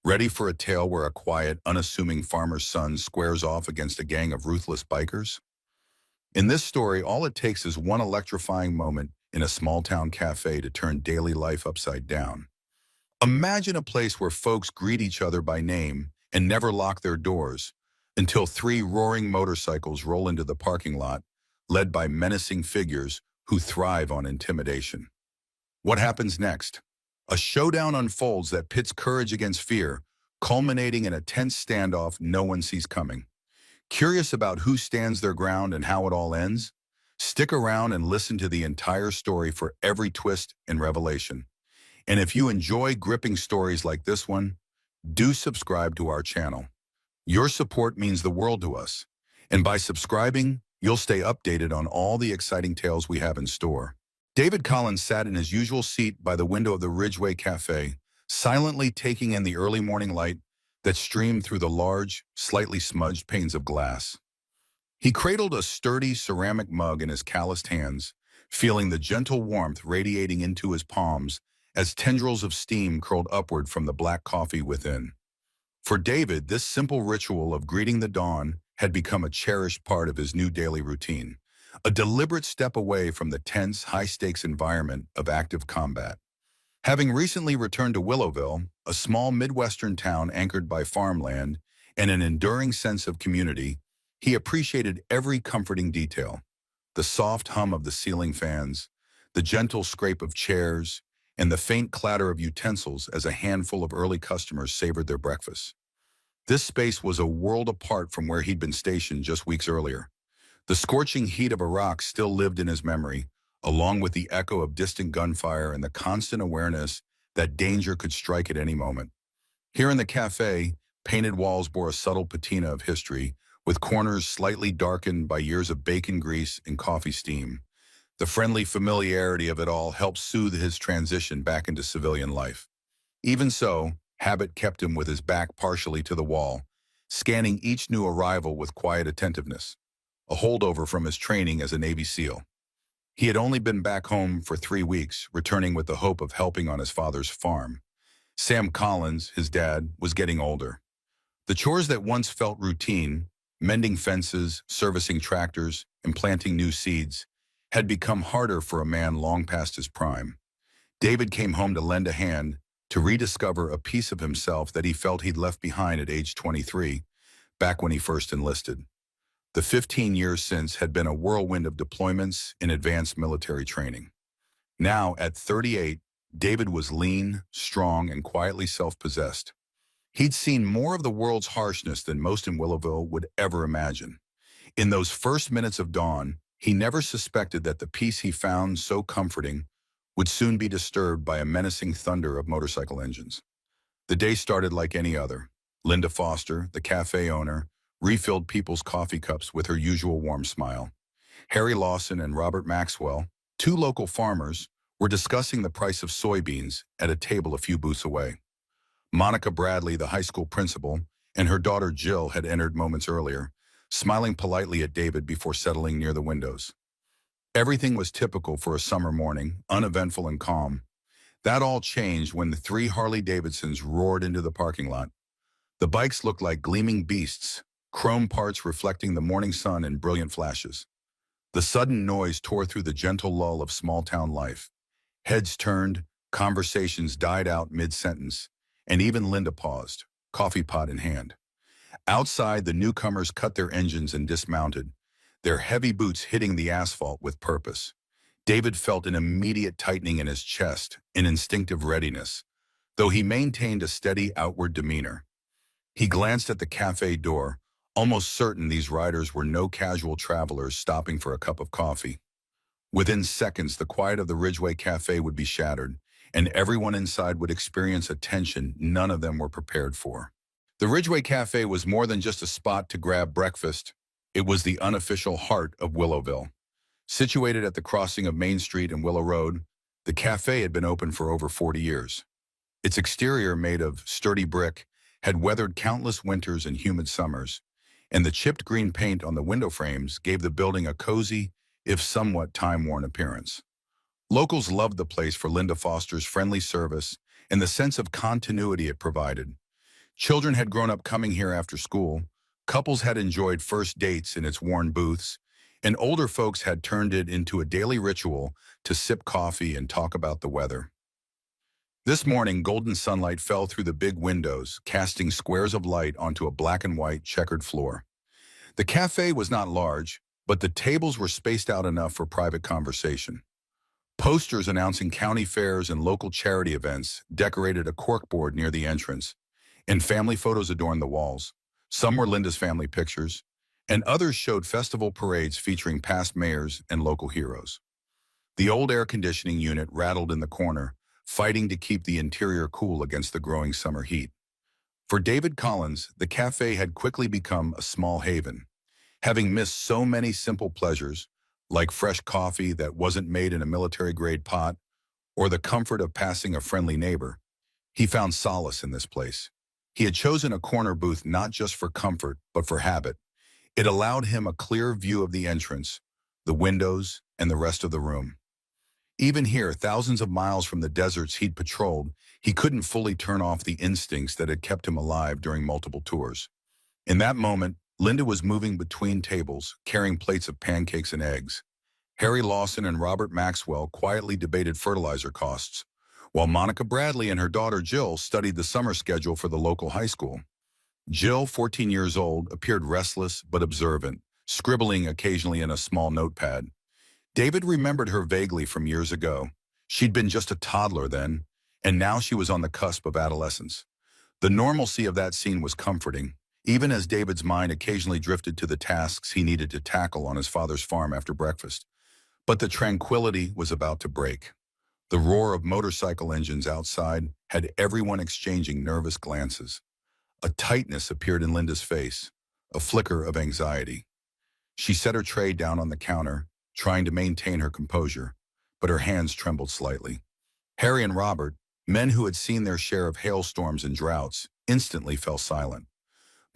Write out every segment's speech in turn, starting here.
Ready for a tale where a quiet, unassuming farmer's son squares off against a gang of ruthless bikers? In this story, all it takes is one electrifying moment in a small-town cafe to turn daily life upside down. Imagine a place where folks greet each other by name and never lock their doors until three roaring motorcycles roll into the parking lot, led by menacing figures who thrive on intimidation. What happens next? A showdown unfolds that pits courage against fear, culminating in a tense standoff no one sees coming. Curious about who stands their ground and how it all ends? Stick around and listen to the entire story for every twist and revelation. And if you enjoy gripping stories like this one, do subscribe to our channel. Your support means the world to us. And by subscribing, you'll stay updated on all the exciting tales we have in store. David Collins sat in his usual seat by the window of the Ridgeway Cafe, silently taking in the early morning light that streamed through the large, slightly smudged panes of glass. He cradled a sturdy ceramic mug in his calloused hands, feeling the gentle warmth radiating into his palms as tendrils of steam curled upward from the black coffee within. For David, this simple ritual of greeting the dawn had become a cherished part of his new daily routine, a deliberate step away from the tense, high-stakes environment of active combat. Having recently returned to Willowville, a small Midwestern town anchored by farmland and an enduring sense of community, he appreciated every comforting detail: the soft hum of the ceiling fans, the gentle scrape of chairs, and the faint clatter of utensils as a handful of early customers savored their breakfast. This space was a world apart from where he'd been stationed just weeks earlier. The scorching heat of Iraq still lived in his memory, along with the echo of distant gunfire and the constant awareness that danger could strike at any moment. Here in the cafe, painted walls bore a subtle patina of history, with corners slightly darkened by years of bacon grease and coffee steam. The friendly familiarity of it all helped soothe his transition back into civilian life. Even so, habit kept him with his back partially to the wall, scanning each new arrival with quiet attentiveness, a holdover from his training as a Navy SEAL. He had only been back home for 3 weeks, returning with the hope of helping on his father's farm. Sam Collins, his dad, was getting older. The chores that once felt routine, mending fences, servicing tractors, and planting new seeds, had become harder for a man long past his prime. David came home to lend a hand, to rediscover a piece of himself that he felt he'd left behind at age 23, back when he first enlisted. The 15 years since had been a whirlwind of deployments and advanced military training. Now, at 38, David was lean, strong, and quietly self-possessed. He'd seen more of the world's harshness than most in Willowville would ever imagine. In those first minutes of dawn, he never suspected that the peace he found so comforting would soon be disturbed by a menacing thunder of motorcycle engines. The day started like any other. Linda Foster, the cafe owner, refilled people's coffee cups with her usual warm smile. Harry Lawson and Robert Maxwell, two local farmers, were discussing the price of soybeans at a table a few booths away. Monica Bradley, the high school principal, and her daughter Jill had entered moments earlier, smiling politely at David before settling near the windows. Everything was typical for a summer morning, uneventful and calm. That all changed when the three Harley-Davidsons roared into the parking lot. The bikes looked like gleaming beasts, chrome parts reflecting the morning sun in brilliant flashes. The sudden noise tore through the gentle lull of small-town life. Heads turned, conversations died out mid-sentence, and even Linda paused, coffee pot in hand. Outside, the newcomers cut their engines and dismounted, their heavy boots hitting the asphalt with purpose. David felt an immediate tightening in his chest, an instinctive readiness, though he maintained a steady outward demeanor. He glanced at the cafe door, almost certain these riders were no casual travelers stopping for a cup of coffee. Within seconds, the quiet of the Ridgeway Cafe would be shattered, and everyone inside would experience a tension none of them were prepared for. The Ridgeway Cafe was more than just a spot to grab breakfast. It was the unofficial heart of Willowville. Situated at the crossing of Main Street and Willow Road, the cafe had been open for over 40 years. Its exterior, made of sturdy brick, had weathered countless winters and humid summers, and the chipped green paint on the window frames gave the building a cozy, if somewhat time-worn appearance. Locals loved the place for Linda Foster's friendly service and the sense of continuity it provided. Children had grown up coming here after school, couples had enjoyed first dates in its worn booths, and older folks had turned it into a daily ritual to sip coffee and talk about the weather. This morning, golden sunlight fell through the big windows, casting squares of light onto a black and white checkered floor. The cafe was not large, but the tables were spaced out enough for private conversation. Posters announcing county fairs and local charity events decorated a corkboard near the entrance, and family photos adorned the walls. Some were Linda's family pictures, and others showed festival parades featuring past mayors and local heroes. The old air conditioning unit rattled in the corner, fighting to keep the interior cool against the growing summer heat. For David Collins, the cafe had quickly become a small haven. Having missed so many simple pleasures, like fresh coffee that wasn't made in a military-grade pot, or the comfort of passing a friendly neighbor, he found solace in this place. He had chosen a corner booth not just for comfort, but for habit. It allowed him a clear view of the entrance, the windows, and the rest of the room. Even here, thousands of miles from the deserts he'd patrolled, he couldn't fully turn off the instincts that had kept him alive during multiple tours. In that moment, Linda was moving between tables, carrying plates of pancakes and eggs. Harry Lawson and Robert Maxwell quietly debated fertilizer costs, while Monica Bradley and her daughter Jill studied the summer schedule for the local high school. Jill, 14 years old, appeared restless but observant, scribbling occasionally in a small notepad. David remembered her vaguely from years ago. She'd been just a toddler then, and now she was on the cusp of adolescence. The normalcy of that scene was comforting, even as David's mind occasionally drifted to the tasks he needed to tackle on his father's farm after breakfast. But the tranquility was about to break. The roar of motorcycle engines outside had everyone exchanging nervous glances. A tightness appeared in Linda's face, a flicker of anxiety. She set her tray down on the counter, trying to maintain her composure, but her hands trembled slightly. Harry and Robert, men who had seen their share of hailstorms and droughts, instantly fell silent.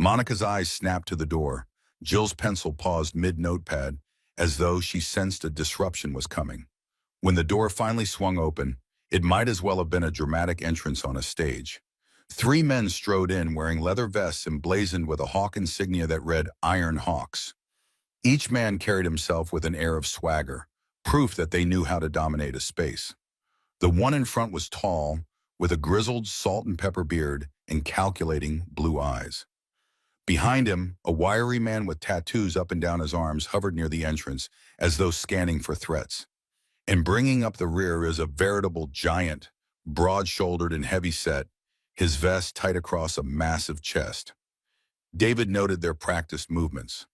Monica's eyes snapped to the door. Jill's pencil paused mid-notepad, as though she sensed a disruption was coming. When the door finally swung open, it might as well have been a dramatic entrance on a stage. 3 men strode in wearing leather vests emblazoned with a hawk insignia that read Iron Hawks. Each man carried himself with an air of swagger, proof that they knew how to dominate a space. The one in front was tall, with a grizzled salt and pepper beard and calculating blue eyes. Behind him, a wiry man with tattoos up and down his arms hovered near the entrance, as though scanning for threats. And bringing up the rear is a veritable giant, broad-shouldered and heavy-set, his vest tight across a massive chest. David noted their practiced movements.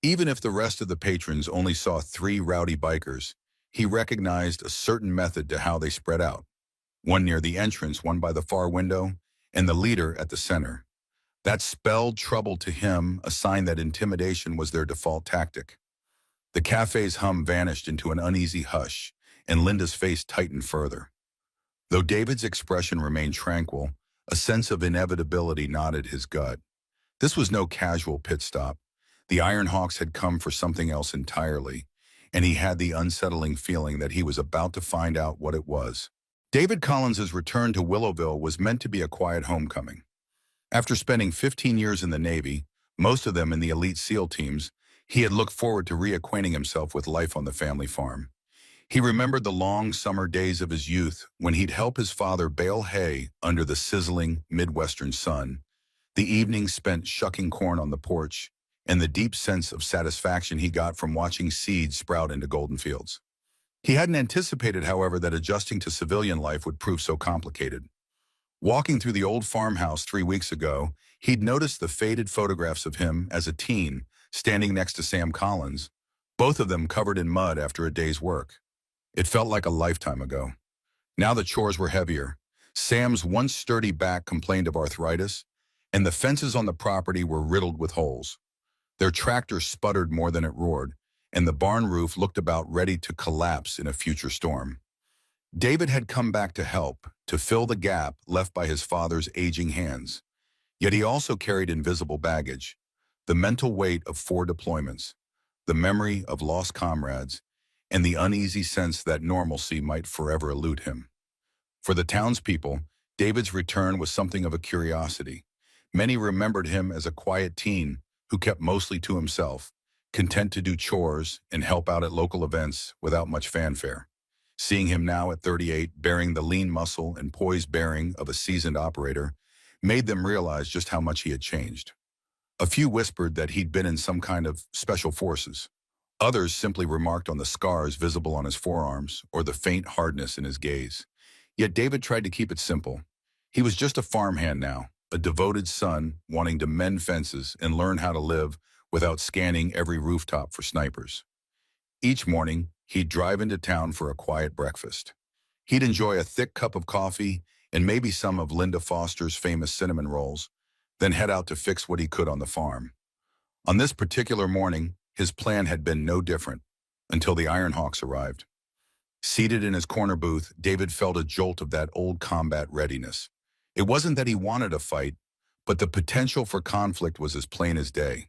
Even if the rest of the patrons only saw 3 rowdy bikers, he recognized a certain method to how they spread out. One near the entrance, one by the far window, and the leader at the center. That spelled trouble to him, a sign that intimidation was their default tactic. The cafe's hum vanished into an uneasy hush, and Linda's face tightened further. Though David's expression remained tranquil, a sense of inevitability knotted his gut. This was no casual pit stop. The Iron Hawks had come for something else entirely, and he had the unsettling feeling that he was about to find out what it was. David Collins's return to Willowville was meant to be a quiet homecoming. After spending 15 years in the Navy, most of them in the elite SEAL teams, he had looked forward to reacquainting himself with life on the family farm. He remembered the long summer days of his youth when he'd help his father bale hay under the sizzling Midwestern sun, the evenings spent shucking corn on the porch, and the deep sense of satisfaction he got from watching seeds sprout into golden fields. He hadn't anticipated, however, that adjusting to civilian life would prove so complicated. Walking through the old farmhouse 3 weeks ago, he'd noticed the faded photographs of him as a teen, standing next to Sam Collins, both of them covered in mud after a day's work. It felt like a lifetime ago. Now the chores were heavier. Sam's once sturdy back complained of arthritis, and the fences on the property were riddled with holes. Their tractor sputtered more than it roared, and the barn roof looked about ready to collapse in a future storm. David had come back to help, to fill the gap left by his father's aging hands. Yet he also carried invisible baggage, the mental weight of 4 deployments, the memory of lost comrades, and the uneasy sense that normalcy might forever elude him. For the townspeople, David's return was something of a curiosity. Many remembered him as a quiet teen who kept mostly to himself, content to do chores and help out at local events without much fanfare. Seeing him now at 38, bearing the lean muscle and poised bearing of a seasoned operator, made them realize just how much he had changed. A few whispered that he'd been in some kind of special forces. Others simply remarked on the scars visible on his forearms or the faint hardness in his gaze. Yet David tried to keep it simple. He was just a farmhand now, a devoted son wanting to mend fences and learn how to live without scanning every rooftop for snipers. Each morning, he'd drive into town for a quiet breakfast. He'd enjoy a thick cup of coffee and maybe some of Linda Foster's famous cinnamon rolls, then head out to fix what he could on the farm. On this particular morning, his plan had been no different until the Ironhawks arrived. Seated in his corner booth, David felt a jolt of that old combat readiness. It wasn't that he wanted a fight, but the potential for conflict was as plain as day.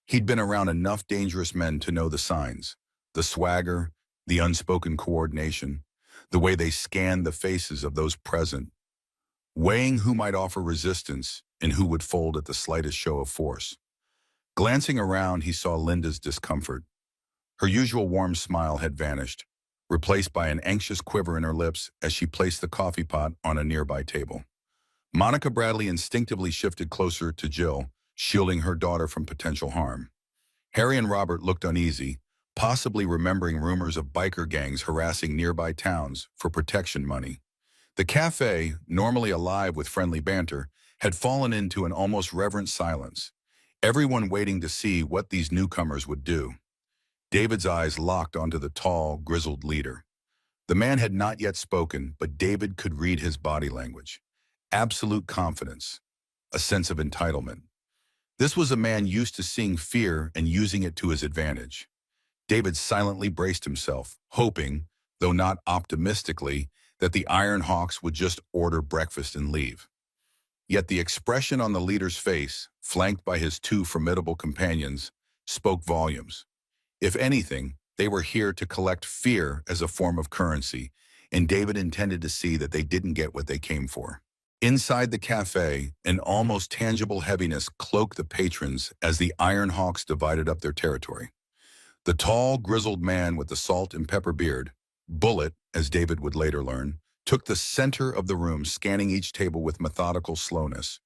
He'd been around enough dangerous men to know the signs, the swagger, the unspoken coordination, the way they scanned the faces of those present, weighing who might offer resistance and who would fold at the slightest show of force. Glancing around, he saw Linda's discomfort. Her usual warm smile had vanished, replaced by an anxious quiver in her lips as she placed the coffee pot on a nearby table. Monica Bradley instinctively shifted closer to Jill, shielding her daughter from potential harm. Harry and Robert looked uneasy, possibly remembering rumors of biker gangs harassing nearby towns for protection money. The cafe, normally alive with friendly banter, had fallen into an almost reverent silence, everyone waiting to see what these newcomers would do. David's eyes locked onto the tall, grizzled leader. The man had not yet spoken, but David could read his body language. Absolute confidence, a sense of entitlement. This was a man used to seeing fear and using it to his advantage. David silently braced himself, hoping, though not optimistically, that the Iron Hawks would just order breakfast and leave. Yet the expression on the leader's face, flanked by his two formidable companions, spoke volumes. If anything, they were here to collect fear as a form of currency, and David intended to see that they didn't get what they came for. Inside the cafe, an almost tangible heaviness cloaked the patrons as the Iron Hawks divided up their territory. The tall, grizzled man with the salt and pepper beard, Bullet, as David would later learn, took the center of the room, scanning each table with methodical slowness.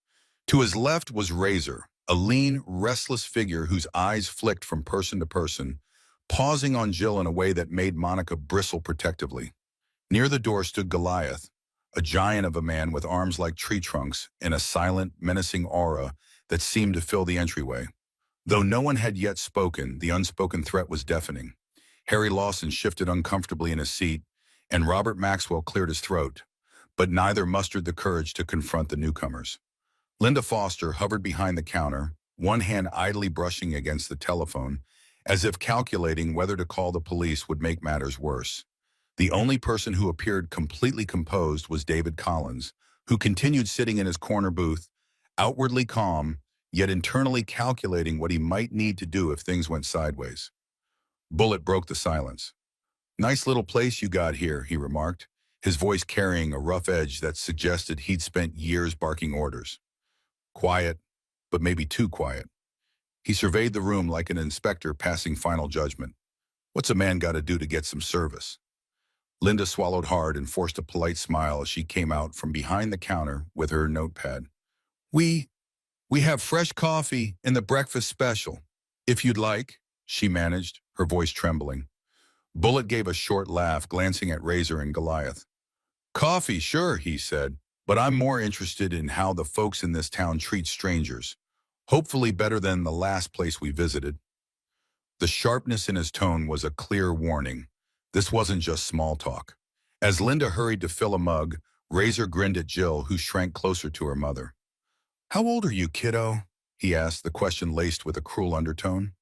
To his left was Razor, a lean, restless figure whose eyes flicked from person to person, pausing on Jill in a way that made Monica bristle protectively. Near the door stood Goliath, a giant of a man with arms like tree trunks and a silent, menacing aura that seemed to fill the entryway. Though no one had yet spoken, the unspoken threat was deafening. Harry Lawson shifted uncomfortably in his seat, and Robert Maxwell cleared his throat, but neither mustered the courage to confront the newcomers. Linda Foster hovered behind the counter, one hand idly brushing against the telephone, as if calculating whether to call the police would make matters worse. The only person who appeared completely composed was David Collins, who continued sitting in his corner booth, outwardly calm, yet internally calculating what he might need to do if things went sideways. Bullet broke the silence. "Nice little place you got here," he remarked, his voice carrying a rough edge that suggested he'd spent years barking orders. Quiet, but maybe too quiet. He surveyed the room like an inspector passing final judgment. What's a man got to do to get some service? Linda swallowed hard and forced a polite smile as she came out from behind the counter with her notepad. We have fresh coffee and the breakfast special, if you'd like," she managed, her voice trembling. Bullet gave a short laugh, glancing at Razor and Goliath. "Coffee, sure," he said, "but I'm more interested in how the folks in this town treat strangers. Hopefully better than the last place we visited." The sharpness in his tone was a clear warning. This wasn't just small talk. As Linda hurried to fill a mug, Razor grinned at Jill, who shrank closer to her mother. "How old are you, kiddo?" he asked, the question laced with a cruel undertone.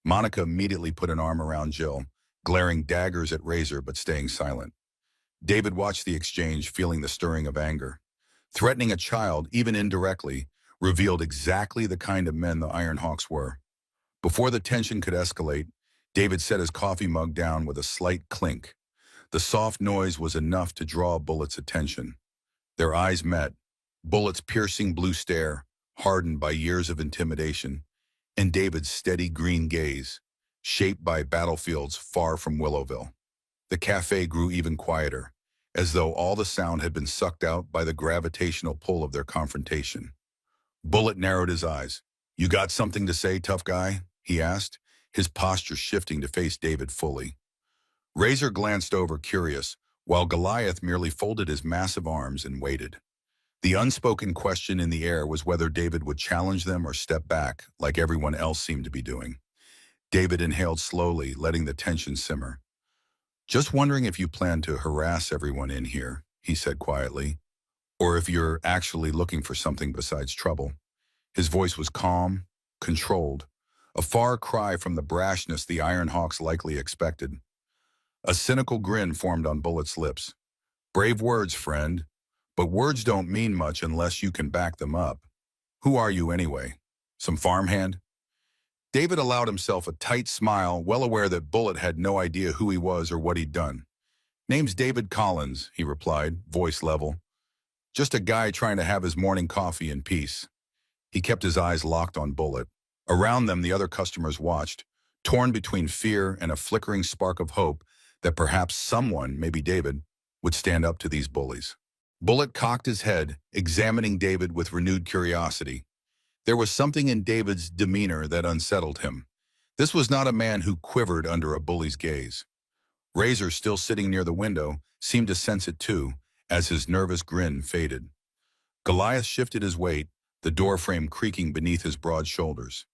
Monica immediately put an arm around Jill, glaring daggers at Razor but staying silent. David watched the exchange, feeling the stirring of anger. Threatening a child, even indirectly, revealed exactly the kind of men the Iron Hawks were. Before the tension could escalate, David set his coffee mug down with a slight clink. The soft noise was enough to draw Bullet's attention. Their eyes met, Bullet's piercing blue stare, hardened by years of intimidation, and David's steady green gaze, shaped by battlefields far from Willowville. The cafe grew even quieter, as though all the sound had been sucked out by the gravitational pull of their confrontation. Bullet narrowed his eyes. "You got something to say, tough guy?" he asked, his posture shifting to face David fully. Razor glanced over, curious, while Goliath merely folded his massive arms and waited. The unspoken question in the air was whether David would challenge them or step back, like everyone else seemed to be doing. David inhaled slowly, letting the tension simmer. "Just wondering if you plan to harass everyone in here," he said quietly, "or if you're actually looking for something besides trouble." His voice was calm, controlled, a far cry from the brashness the Iron Hawks likely expected. A cynical grin formed on Bullet's lips. "Brave words, friend, but words don't mean much unless you can back them up. Who are you anyway? Some farmhand?" David allowed himself a tight smile, well aware that Bullet had no idea who he was or what he'd done. "Name's David Collins," he replied, voice level. "Just a guy trying to have his morning coffee in peace." He kept his eyes locked on Bullet. Around them, the other customers watched, torn between fear and a flickering spark of hope that perhaps someone, maybe David, would stand up to these bullies. Bullet cocked his head, examining David with renewed curiosity. There was something in David's demeanor that unsettled him. This was not a man who quivered under a bully's gaze. Razor, still sitting near the window, seemed to sense it too, as his nervous grin faded. Goliath shifted his weight, the doorframe creaking beneath his broad shoulders.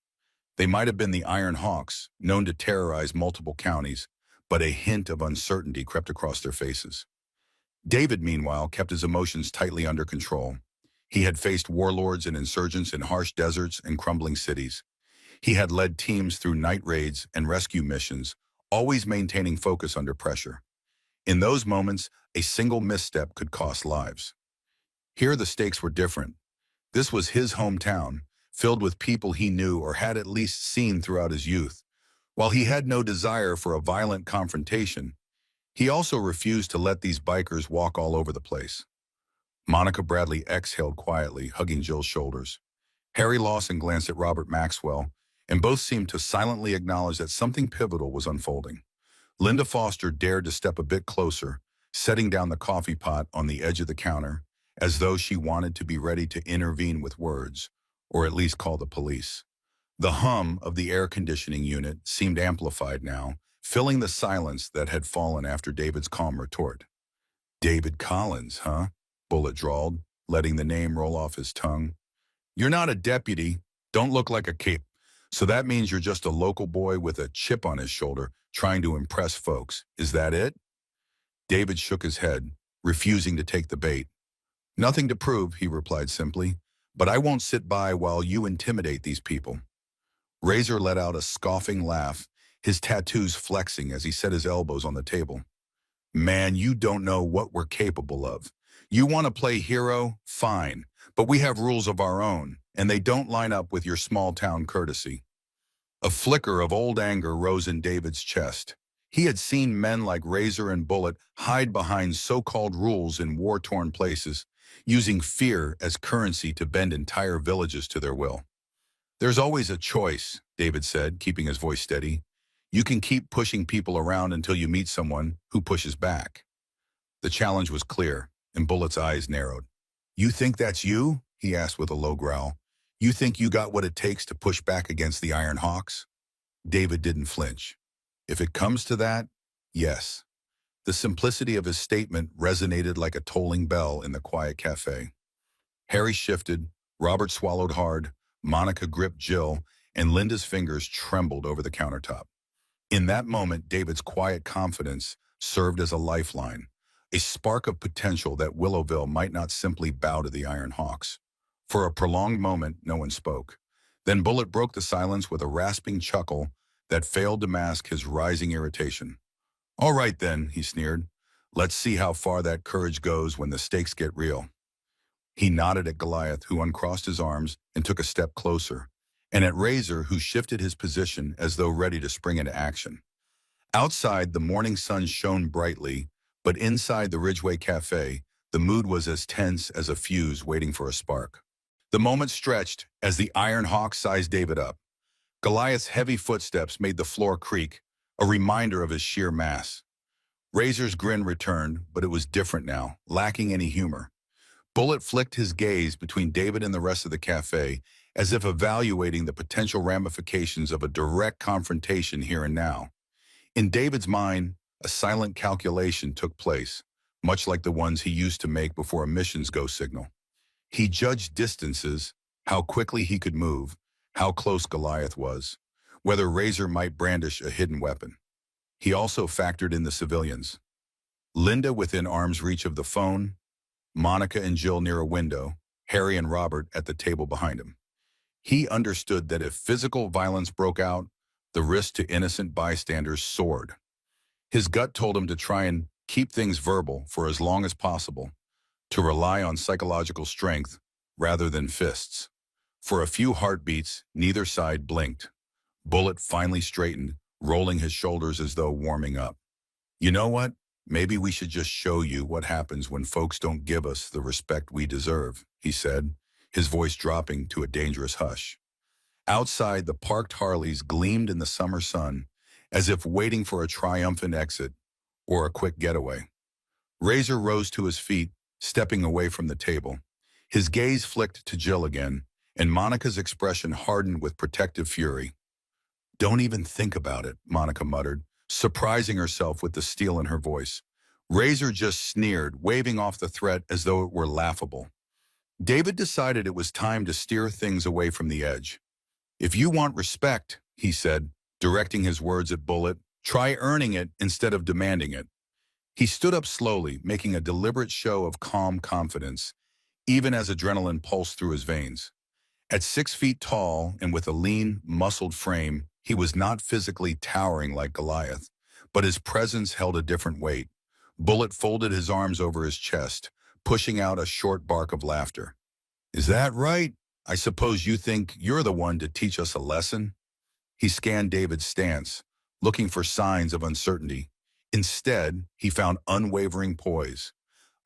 They might have been the Iron Hawks, known to terrorize multiple counties, but a hint of uncertainty crept across their faces. David, meanwhile, kept his emotions tightly under control. He had faced warlords and insurgents in harsh deserts and crumbling cities. He had led teams through night raids and rescue missions, always maintaining focus under pressure. In those moments, a single misstep could cost lives. Here the stakes were different. This was his hometown, filled with people he knew or had at least seen throughout his youth. While he had no desire for a violent confrontation, he also refused to let these bikers walk all over the place. Monica Bradley exhaled quietly, hugging Jill's shoulders. Harry Lawson glanced at Robert Maxwell, and both seemed to silently acknowledge that something pivotal was unfolding. Linda Foster dared to step a bit closer, setting down the coffee pot on the edge of the counter, as though she wanted to be ready to intervene with words, or at least call the police. The hum of the air conditioning unit seemed amplified now, filling the silence that had fallen after David's calm retort. "David Collins, huh?" Bullet drawled, letting the name roll off his tongue. "You're not a deputy, don't look like a cape, so that means you're just a local boy with a chip on his shoulder trying to impress folks. Is that it?" David shook his head, refusing to take the bait. "Nothing to prove," he replied simply, "but I won't sit by while you intimidate these people." Razor let out a scoffing laugh, his tattoos flexing as he set his elbows on the table. "Man, you don't know what we're capable of. You want to play hero? Fine. But we have rules of our own, and they don't line up with your small-town courtesy." A flicker of old anger rose in David's chest. He had seen men like Razor and Bullet hide behind so-called rules in war-torn places, using fear as currency to bend entire villages to their will. "There's always a choice," David said, keeping his voice steady. "You can keep pushing people around until you meet someone who pushes back." The challenge was clear, and Bullet's eyes narrowed. "You think that's you?" he asked with a low growl. "You think you got what it takes to push back against the Iron Hawks?" David didn't flinch. "If it comes to that, yes." The simplicity of his statement resonated like a tolling bell in the quiet cafe. Harry shifted, Robert swallowed hard, Monica gripped Jill, and Linda's fingers trembled over the countertop. In that moment, David's quiet confidence served as a lifeline, a spark of potential that Willowville might not simply bow to the Iron Hawks. For a prolonged moment, no one spoke. Then Bullet broke the silence with a rasping chuckle that failed to mask his rising irritation. "All right then," he sneered. "Let's see how far that courage goes when the stakes get real." He nodded at Goliath, who uncrossed his arms and took a step closer, and at Razor, who shifted his position as though ready to spring into action. Outside, the morning sun shone brightly, but inside the Ridgeway Cafe, the mood was as tense as a fuse waiting for a spark. The moment stretched as the Iron Hawk sized David up. Goliath's heavy footsteps made the floor creak, a reminder of his sheer mass. Razor's grin returned, but it was different now, lacking any humor. Bullet flicked his gaze between David and the rest of the cafe, as if evaluating the potential ramifications of a direct confrontation here and now. In David's mind, a silent calculation took place, much like the ones he used to make before a mission's go signal. He judged distances, how quickly he could move, how close Goliath was, whether Razor might brandish a hidden weapon. He also factored in the civilians. Linda within arm's reach of the phone, Monica and Jill near a window, Harry and Robert at the table behind him. He understood that if physical violence broke out, the risk to innocent bystanders soared. His gut told him to try and keep things verbal for as long as possible, to rely on psychological strength rather than fists. For a few heartbeats, neither side blinked. Bullet finally straightened, rolling his shoulders as though warming up. You know what? Maybe we should just show you what happens when folks don't give us the respect we deserve, he said, his voice dropping to a dangerous hush. Outside, the parked Harleys gleamed in the summer sun, as if waiting for a triumphant exit or a quick getaway. Razor rose to his feet, stepping away from the table. His gaze flicked to Jill again, and Monica's expression hardened with protective fury. Don't even think about it, Monica muttered, surprising herself with the steel in her voice. Razor just sneered, waving off the threat as though it were laughable. David decided it was time to steer things away from the edge. If you want respect, he said, directing his words at Bullet, try earning it instead of demanding it. He stood up slowly, making a deliberate show of calm confidence, even as adrenaline pulsed through his veins. At 6 feet tall and with a lean, muscled frame, he was not physically towering like Goliath, but his presence held a different weight. Bullet folded his arms over his chest, pushing out a short bark of laughter. Is that right? I suppose you think you're the one to teach us a lesson? He scanned David's stance, looking for signs of uncertainty. Instead, he found unwavering poise.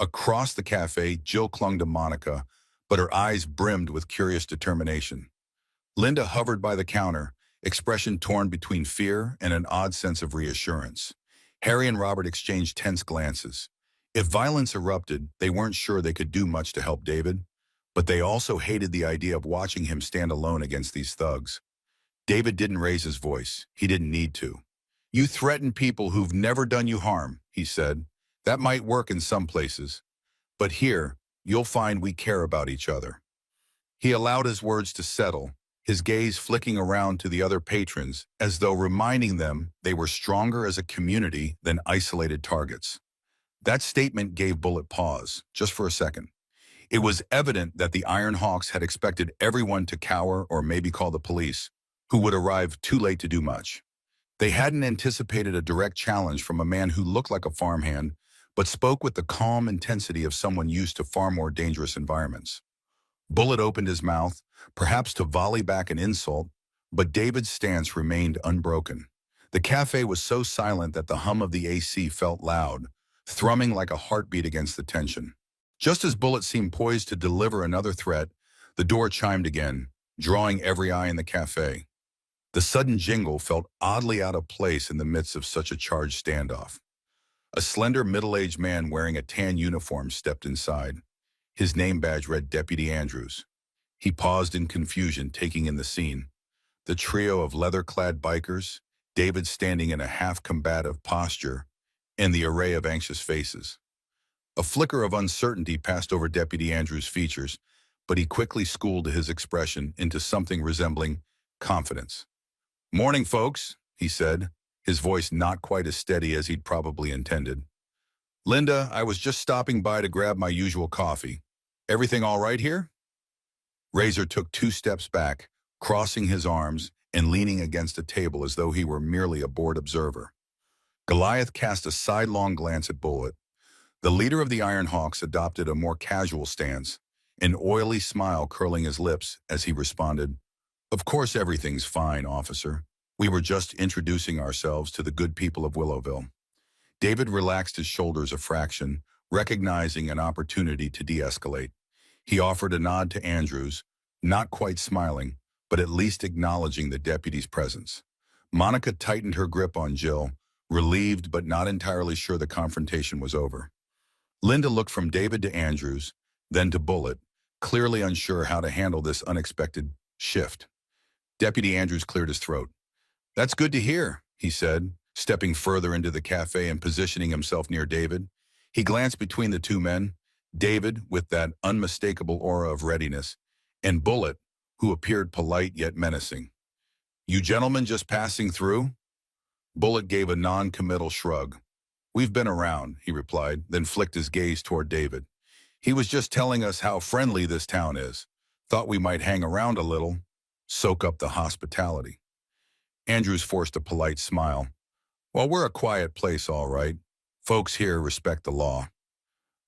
Across the cafe, Jill clung to Monica, but her eyes brimmed with curious determination. Linda hovered by the counter, expression torn between fear and an odd sense of reassurance. Harry and Robert exchanged tense glances. If violence erupted, they weren't sure they could do much to help David, but they also hated the idea of watching him stand alone against these thugs. David didn't raise his voice. He didn't need to. You threaten people who've never done you harm, he said. That might work in some places, but here, you'll find we care about each other. He allowed his words to settle, his gaze flicking around to the other patrons as though reminding them they were stronger as a community than isolated targets. That statement gave Bullet pause, just for a second. It was evident that the Iron Hawks had expected everyone to cower or maybe call the police, who would arrive too late to do much. They hadn't anticipated a direct challenge from a man who looked like a farmhand, but spoke with the calm intensity of someone used to far more dangerous environments. Bullet opened his mouth, perhaps to volley back an insult, but David's stance remained unbroken. The cafe was so silent that the hum of the AC felt loud, thrumming like a heartbeat against the tension. Just as Bullet seemed poised to deliver another threat, the door chimed again, drawing every eye in the cafe. The sudden jingle felt oddly out of place in the midst of such a charged standoff. A slender middle-aged man wearing a tan uniform stepped inside. His name badge read Deputy Andrews. He paused in confusion, taking in the scene. The trio of leather-clad bikers, David standing in a half-combative posture, and the array of anxious faces. A flicker of uncertainty passed over Deputy Andrews' features, but he quickly schooled his expression into something resembling confidence. "Morning, folks," he said, his voice not quite as steady as he'd probably intended. "Linda, I was just stopping by to grab my usual coffee. Everything all right here?" Razor took 2 steps back, crossing his arms and leaning against a table as though he were merely a bored observer. Goliath cast a sidelong glance at Bullet. The leader of the Iron Hawks adopted a more casual stance, an oily smile curling his lips as he responded, "Of course everything's fine, officer. We were just introducing ourselves to the good people of Willowville." David relaxed his shoulders a fraction, recognizing an opportunity to de-escalate. He offered a nod to Andrews, not quite smiling, but at least acknowledging the deputy's presence. Monica tightened her grip on Jill, relieved but not entirely sure the confrontation was over. Linda looked from David to Andrews, then to Bullitt, clearly unsure how to handle this unexpected shift. Deputy Andrews cleared his throat. "That's good to hear," he said, stepping further into the cafe and positioning himself near David. He glanced between the two men, David with that unmistakable aura of readiness, and Bullitt, who appeared polite yet menacing. "You gentlemen just passing through?" Bullitt gave a non-committal shrug. "We've been around," he replied, then flicked his gaze toward David. "He was just telling us how friendly this town is. Thought we might hang around a little, soak up the hospitality." Andrews forced a polite smile. "Well, we're a quiet place, all right. Folks here respect the law."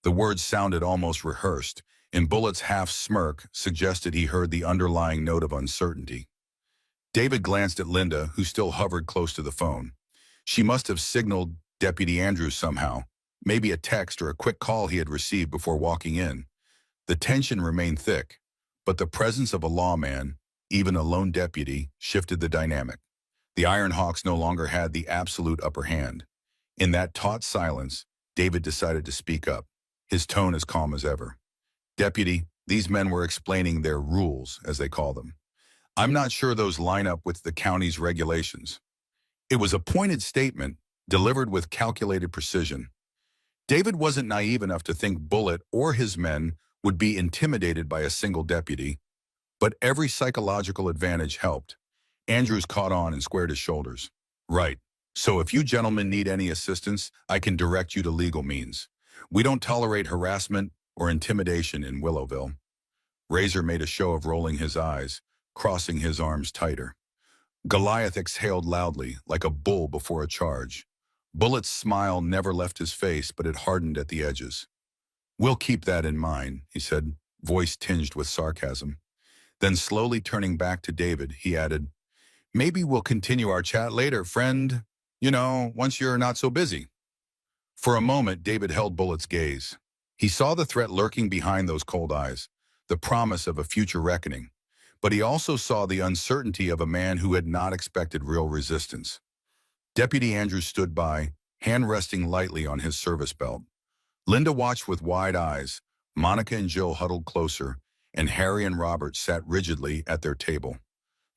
The words sounded almost rehearsed, and Bullitt's half-smirk suggested he heard the underlying note of uncertainty. David glanced at Linda, who still hovered close to the phone. She must have signaled Deputy Andrews somehow, maybe a text or a quick call he had received before walking in. The tension remained thick, but the presence of a lawman, even a lone deputy, shifted the dynamic. The Iron Hawks no longer had the absolute upper hand. In that taut silence, David decided to speak up, his tone as calm as ever. "Deputy, these men were explaining their rules, as they call them. I'm not sure those line up with the county's regulations." It was a pointed statement, delivered with calculated precision. David wasn't naive enough to think Bullitt or his men would be intimidated by a single deputy, but every psychological advantage helped. Andrews caught on and squared his shoulders. "Right. So if you gentlemen need any assistance, I can direct you to legal means. We don't tolerate harassment or intimidation in Willowville." Razor made a show of rolling his eyes, crossing his arms tighter. Goliath exhaled loudly, like a bull before a charge. Bullitt's smile never left his face, but it hardened at the edges. "We'll keep that in mind," he said, voice tinged with sarcasm. Then slowly turning back to David, he added, "Maybe we'll continue our chat later, friend. Once you're not so busy." For a moment, David held Bullitt's gaze. He saw the threat lurking behind those cold eyes, the promise of a future reckoning. But he also saw the uncertainty of a man who had not expected real resistance. Deputy Andrews stood by, hand resting lightly on his service belt. Linda watched with wide eyes. Monica and Jill huddled closer, and Harry and Robert sat rigidly at their table.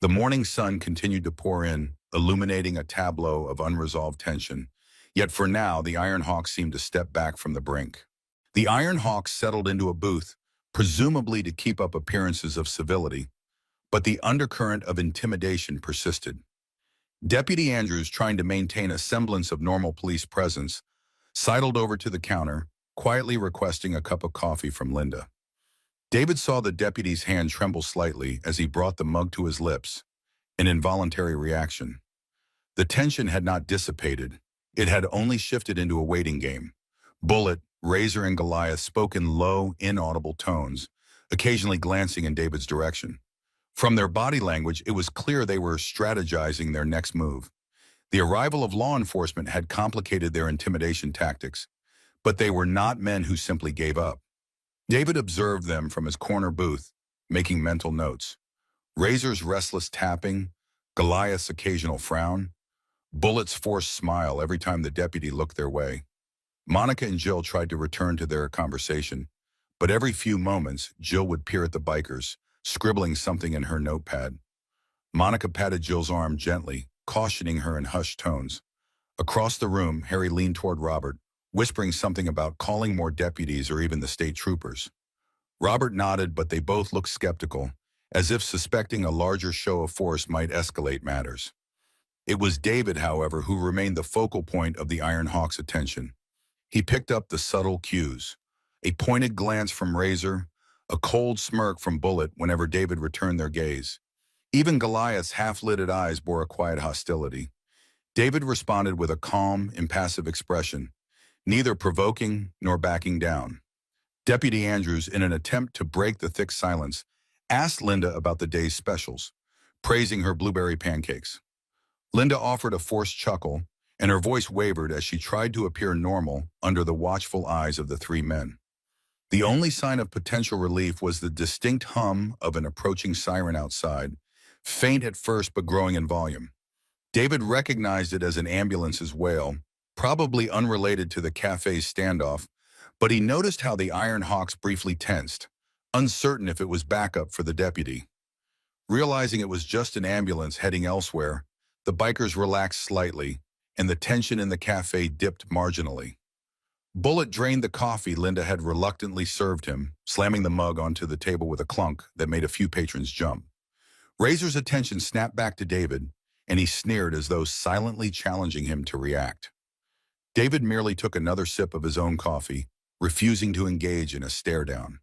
The morning sun continued to pour in, illuminating a tableau of unresolved tension. Yet for now, the Iron Hawks seemed to step back from the brink. The Iron Hawks settled into a booth, presumably to keep up appearances of civility, but the undercurrent of intimidation persisted. Deputy Andrews, trying to maintain a semblance of normal police presence, sidled over to the counter, quietly requesting a cup of coffee from Linda. David saw the deputy's hand tremble slightly as he brought the mug to his lips, an involuntary reaction. The tension had not dissipated. It had only shifted into a waiting game. Bullitt, Razor, and Goliath spoke in low, inaudible tones, occasionally glancing in David's direction. From their body language, it was clear they were strategizing their next move. The arrival of law enforcement had complicated their intimidation tactics, but they were not men who simply gave up. David observed them from his corner booth, making mental notes. Razor's restless tapping, Goliath's occasional frown, Bullitt's forced smile every time the deputy looked their way. Monica and Jill tried to return to their conversation, but every few moments, Jill would peer at the bikers, scribbling something in her notepad. Monica patted Jill's arm gently, cautioning her in hushed tones. Across the room, Harry leaned toward Robert, whispering something about calling more deputies or even the state troopers. Robert nodded, but they both looked skeptical, as if suspecting a larger show of force might escalate matters. It was David, however, who remained the focal point of the Iron Hawk's attention. He picked up the subtle cues. A pointed glance from Razor, a cold smirk from Bullitt whenever David returned their gaze. Even Goliath's half-lidded eyes bore a quiet hostility. David responded with a calm, impassive expression, neither provoking nor backing down. Deputy Andrews, in an attempt to break the thick silence, asked Linda about the day's specials, praising her blueberry pancakes. Linda offered a forced chuckle, and her voice wavered as she tried to appear normal under the watchful eyes of the three men. The only sign of potential relief was the distinct hum of an approaching siren outside, faint at first but growing in volume. David recognized it as an ambulance's wail, probably unrelated to the cafe's standoff, but he noticed how the Iron Hawks briefly tensed, uncertain if it was backup for the deputy. Realizing it was just an ambulance heading elsewhere, the bikers relaxed slightly, and the tension in the cafe dipped marginally. Bullet drained the coffee Linda had reluctantly served him, slamming the mug onto the table with a clunk that made a few patrons jump. Razor's attention snapped back to David, and he sneered as though silently challenging him to react. David merely took another sip of his own coffee, refusing to engage in a stare-down.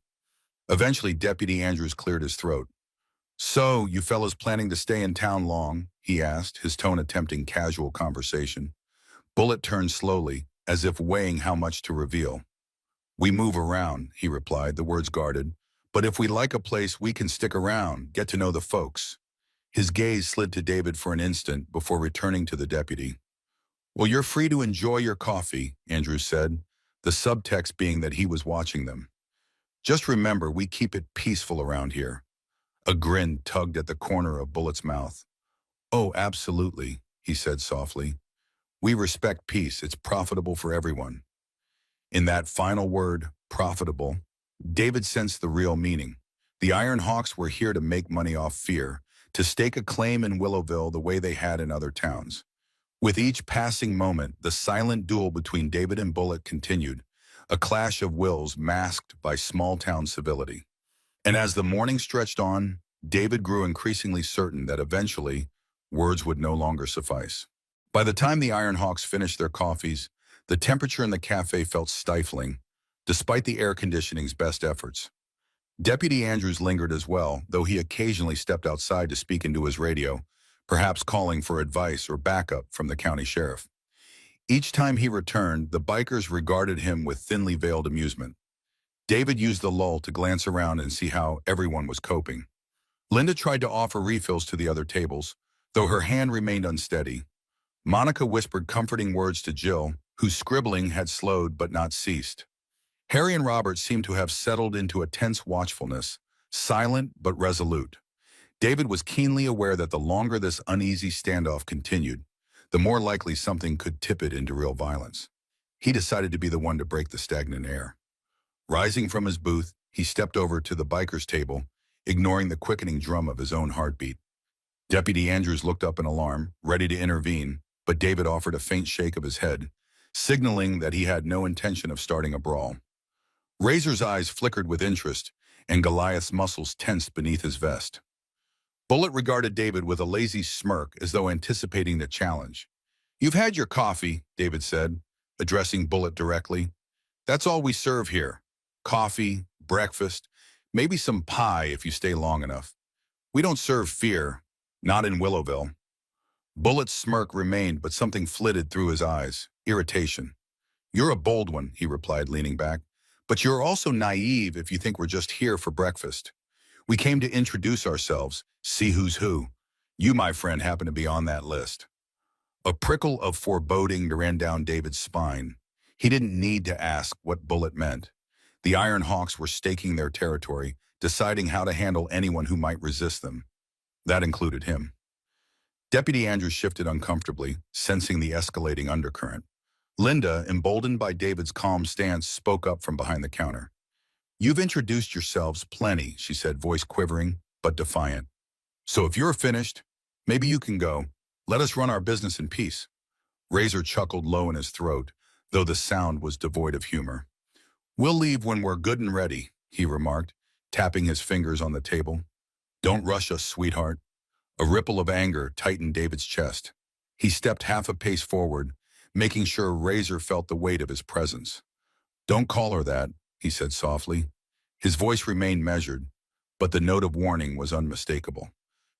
Eventually, Deputy Andrews cleared his throat. "So, you fellas planning to stay in town long?" he asked, his tone attempting casual conversation. Bullet turned slowly, as if weighing how much to reveal. "We move around," he replied, the words guarded. "But if we like a place, we can stick around, get to know the folks." His gaze slid to David for an instant before returning to the deputy. "Well, you're free to enjoy your coffee," Andrews said, the subtext being that he was watching them. "Just remember, we keep it peaceful around here." A grin tugged at the corner of Bullet's mouth. "Oh, absolutely," he said softly. "We respect peace. It's profitable for everyone." In that final word, profitable, David sensed the real meaning. The Iron Hawks were here to make money off fear, to stake a claim in Willowville the way they had in other towns. With each passing moment, the silent duel between David and Bullet continued, a clash of wills masked by small-town civility. And as the morning stretched on, David grew increasingly certain that eventually, words would no longer suffice. By the time the Iron Hawks finished their coffees, the temperature in the cafe felt stifling, despite the air conditioning's best efforts. Deputy Andrews lingered as well, though he occasionally stepped outside to speak into his radio, perhaps calling for advice or backup from the county sheriff. Each time he returned, the bikers regarded him with thinly veiled amusement. David used the lull to glance around and see how everyone was coping. Linda tried to offer refills to the other tables, though her hand remained unsteady. Monica whispered comforting words to Jill, whose scribbling had slowed but not ceased. Harry and Robert seemed to have settled into a tense watchfulness, silent but resolute. David was keenly aware that the longer this uneasy standoff continued, the more likely something could tip it into real violence. He decided to be the one to break the stagnant air. Rising from his booth, he stepped over to the biker's table, ignoring the quickening drum of his own heartbeat. Deputy Andrews looked up in alarm, ready to intervene, but David offered a faint shake of his head, signaling that he had no intention of starting a brawl. Razor's eyes flickered with interest, and Goliath's muscles tensed beneath his vest. Bullet regarded David with a lazy smirk as though anticipating the challenge. "You've had your coffee," David said, addressing Bullet directly. "That's all we serve here. Coffee, breakfast, maybe some pie if you stay long enough. We don't serve fear, not in Willowville." Bullet's smirk remained, but something flitted through his eyes, irritation. "You're a bold one," he replied, leaning back. "But you're also naive if you think we're just here for breakfast. We came to introduce ourselves, see who's who. You, my friend, happen to be on that list." A prickle of foreboding ran down David's spine. He didn't need to ask what Bullet meant. The Iron Hawks were staking their territory, deciding how to handle anyone who might resist them. That included him. Deputy Andrews shifted uncomfortably, sensing the escalating undercurrent. Linda, emboldened by David's calm stance, spoke up from behind the counter. "You've introduced yourselves plenty," she said, voice quivering, but defiant. "So if you're finished, maybe you can go. Let us run our business in peace." Razor chuckled low in his throat, though the sound was devoid of humor. "We'll leave when we're good and ready," he remarked, tapping his fingers on the table. "Don't rush us, sweetheart." A ripple of anger tightened David's chest. He stepped half a pace forward, making sure Razor felt the weight of his presence. "Don't call her that," he said softly. His voice remained measured, but the note of warning was unmistakable.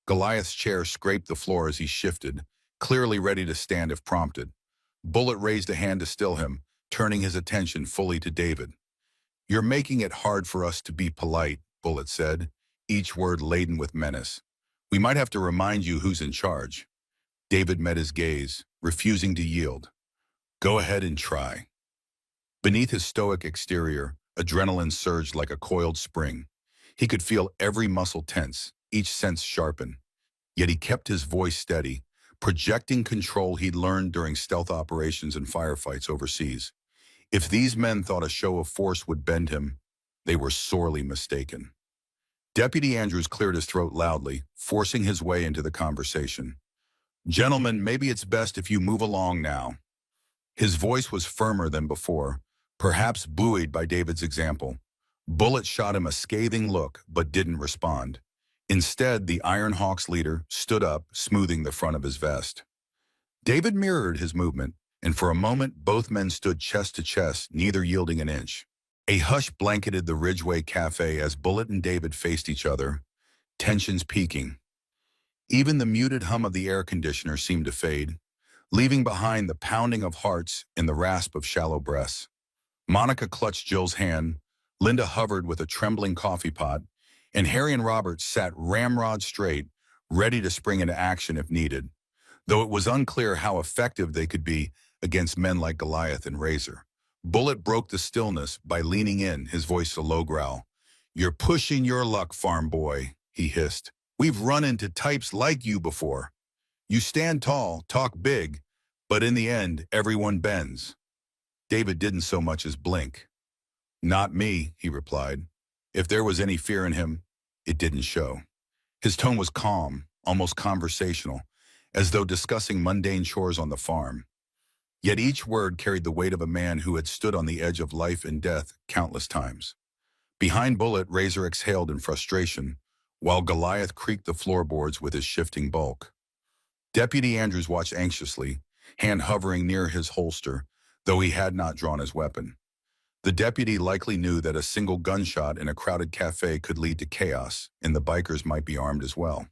Goliath's chair scraped the floor as he shifted, clearly ready to stand if prompted. Bullet raised a hand to still him, turning his attention fully to David. "You're making it hard for us to be polite," Bullet said, each word laden with menace. "We might have to remind you who's in charge." David met his gaze, refusing to yield. "Go ahead and try." Beneath his stoic exterior, Adrenaline surged like a coiled spring. He could feel every muscle tense, each sense sharpen. Yet he kept his voice steady, projecting control he'd learned during stealth operations and firefights overseas. If these men thought a show of force would bend him, they were sorely mistaken. Deputy Andrews cleared his throat loudly, forcing his way into the conversation. "Gentlemen, maybe it's best if you move along now." His voice was firmer than before, perhaps buoyed by David's example. Bullet shot him a scathing look, but didn't respond. Instead, the Iron Hawk's leader stood up, smoothing the front of his vest. David mirrored his movement, and for a moment both men stood chest to chest, neither yielding an inch. A hush blanketed the Ridgeway Cafe as Bullet and David faced each other, tensions peaking. Even the muted hum of the air conditioner seemed to fade, leaving behind the pounding of hearts and the rasp of shallow breaths. Monica clutched Jill's hand, Linda hovered with a trembling coffee pot, and Harry and Robert sat ramrod straight, ready to spring into action if needed, though it was unclear how effective they could be against men like Goliath and Razor. Bullet broke the stillness by leaning in, his voice a low growl. "You're pushing your luck, farm boy," he hissed. "We've run into types like you before. You stand tall, talk big, but in the end, everyone bends." David didn't so much as blink. "Not me," he replied. If there was any fear in him, it didn't show. His tone was calm, almost conversational, as though discussing mundane chores on the farm. Yet each word carried the weight of a man who had stood on the edge of life and death countless times. Behind Bullet, Razor exhaled in frustration, while Goliath creaked the floorboards with his shifting bulk. Deputy Andrews watched anxiously, hand hovering near his holster, though he had not drawn his weapon. The deputy likely knew that a single gunshot in a crowded cafe could lead to chaos, and the bikers might be armed as well.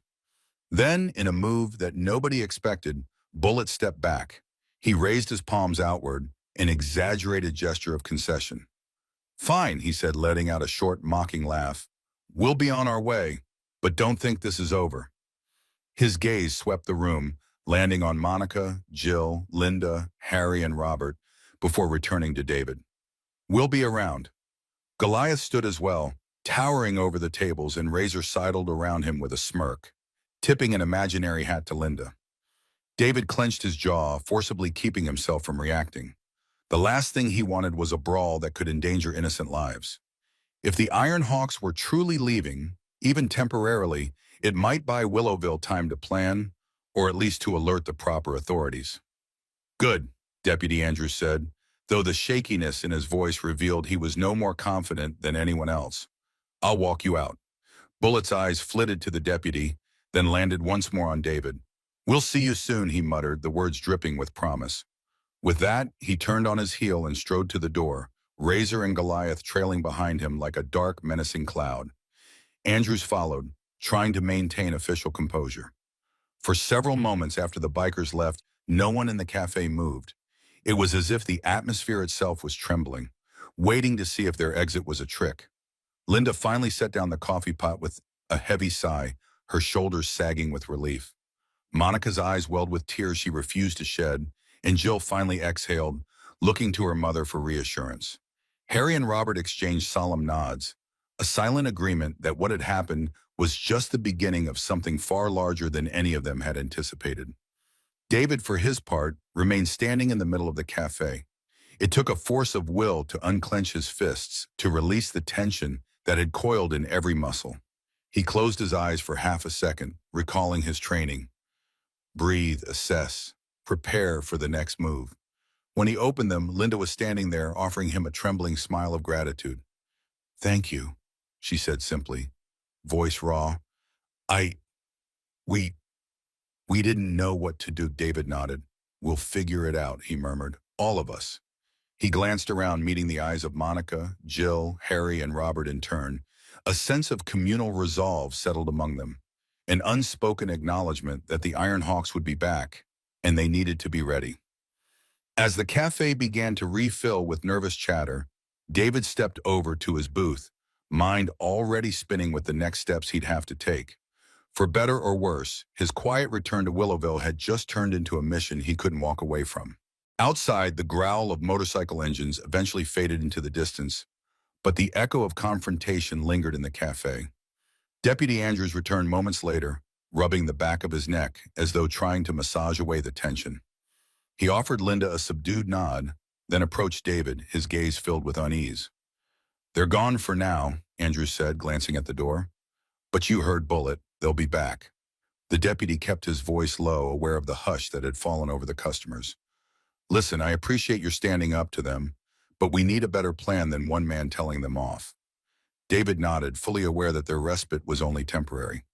Then, in a move that nobody expected, Bullet stepped back. He raised his palms outward, an exaggerated gesture of concession. "Fine," he said, letting out a short, mocking laugh. "We'll be on our way, but don't think this is over." His gaze swept the room, landing on Monica, Jill, Linda, Harry, and Robert, before returning to David. "We'll be around." Goliath stood as well, towering over the tables, and Razor sidled around him with a smirk, tipping an imaginary hat to Linda. David clenched his jaw, forcibly keeping himself from reacting. The last thing he wanted was a brawl that could endanger innocent lives. If the Iron Hawks were truly leaving, even temporarily, it might buy Willowville time to plan, or at least to alert the proper authorities. "Good," Deputy Andrews said, though the shakiness in his voice revealed he was no more confident than anyone else. "I'll walk you out." Bullet's eyes flitted to the deputy, then landed once more on David. "We'll see you soon," he muttered, the words dripping with promise. With that, he turned on his heel and strode to the door, Razor and Goliath trailing behind him like a dark, menacing cloud. Andrews followed, trying to maintain official composure. For several moments after the bikers left, no one in the cafe moved. It was as if the atmosphere itself was trembling, waiting to see if their exit was a trick. Linda finally set down the coffee pot with a heavy sigh, her shoulders sagging with relief. Monica's eyes welled with tears she refused to shed, and Jill finally exhaled, looking to her mother for reassurance. Harry and Robert exchanged solemn nods, a silent agreement that what had happened was just the beginning of something far larger than any of them had anticipated. David, for his part, remained standing in the middle of the cafe. It took a force of will to unclench his fists, to release the tension that had coiled in every muscle. He closed his eyes for half a second, recalling his training. Breathe, assess, prepare for the next move. When he opened them, Linda was standing there, offering him a trembling smile of gratitude. "Thank you," she said simply, voice raw. "I... we... we didn't know what to do," David nodded. "We'll figure it out," he murmured. "All of us." He glanced around, meeting the eyes of Monica, Jill, Harry, and Robert in turn. A sense of communal resolve settled among them, an unspoken acknowledgement that the Iron Hawks would be back, and they needed to be ready. As the cafe began to refill with nervous chatter, David stepped over to his booth, mind already spinning with the next steps he'd have to take. For better or worse, his quiet return to Willowville had just turned into a mission he couldn't walk away from. Outside, the growl of motorcycle engines eventually faded into the distance. But the echo of confrontation lingered in the cafe. Deputy Andrews returned moments later, rubbing the back of his neck as though trying to massage away the tension. He offered Linda a subdued nod, then approached David, his gaze filled with unease. "They're gone for now," Andrews said, glancing at the door. "But you heard Bullet. They'll be back." The deputy kept his voice low, aware of the hush that had fallen over the customers. "Listen, I appreciate your standing up to them, but we need a better plan than one man telling them off." David nodded, fully aware that their respite was only temporary.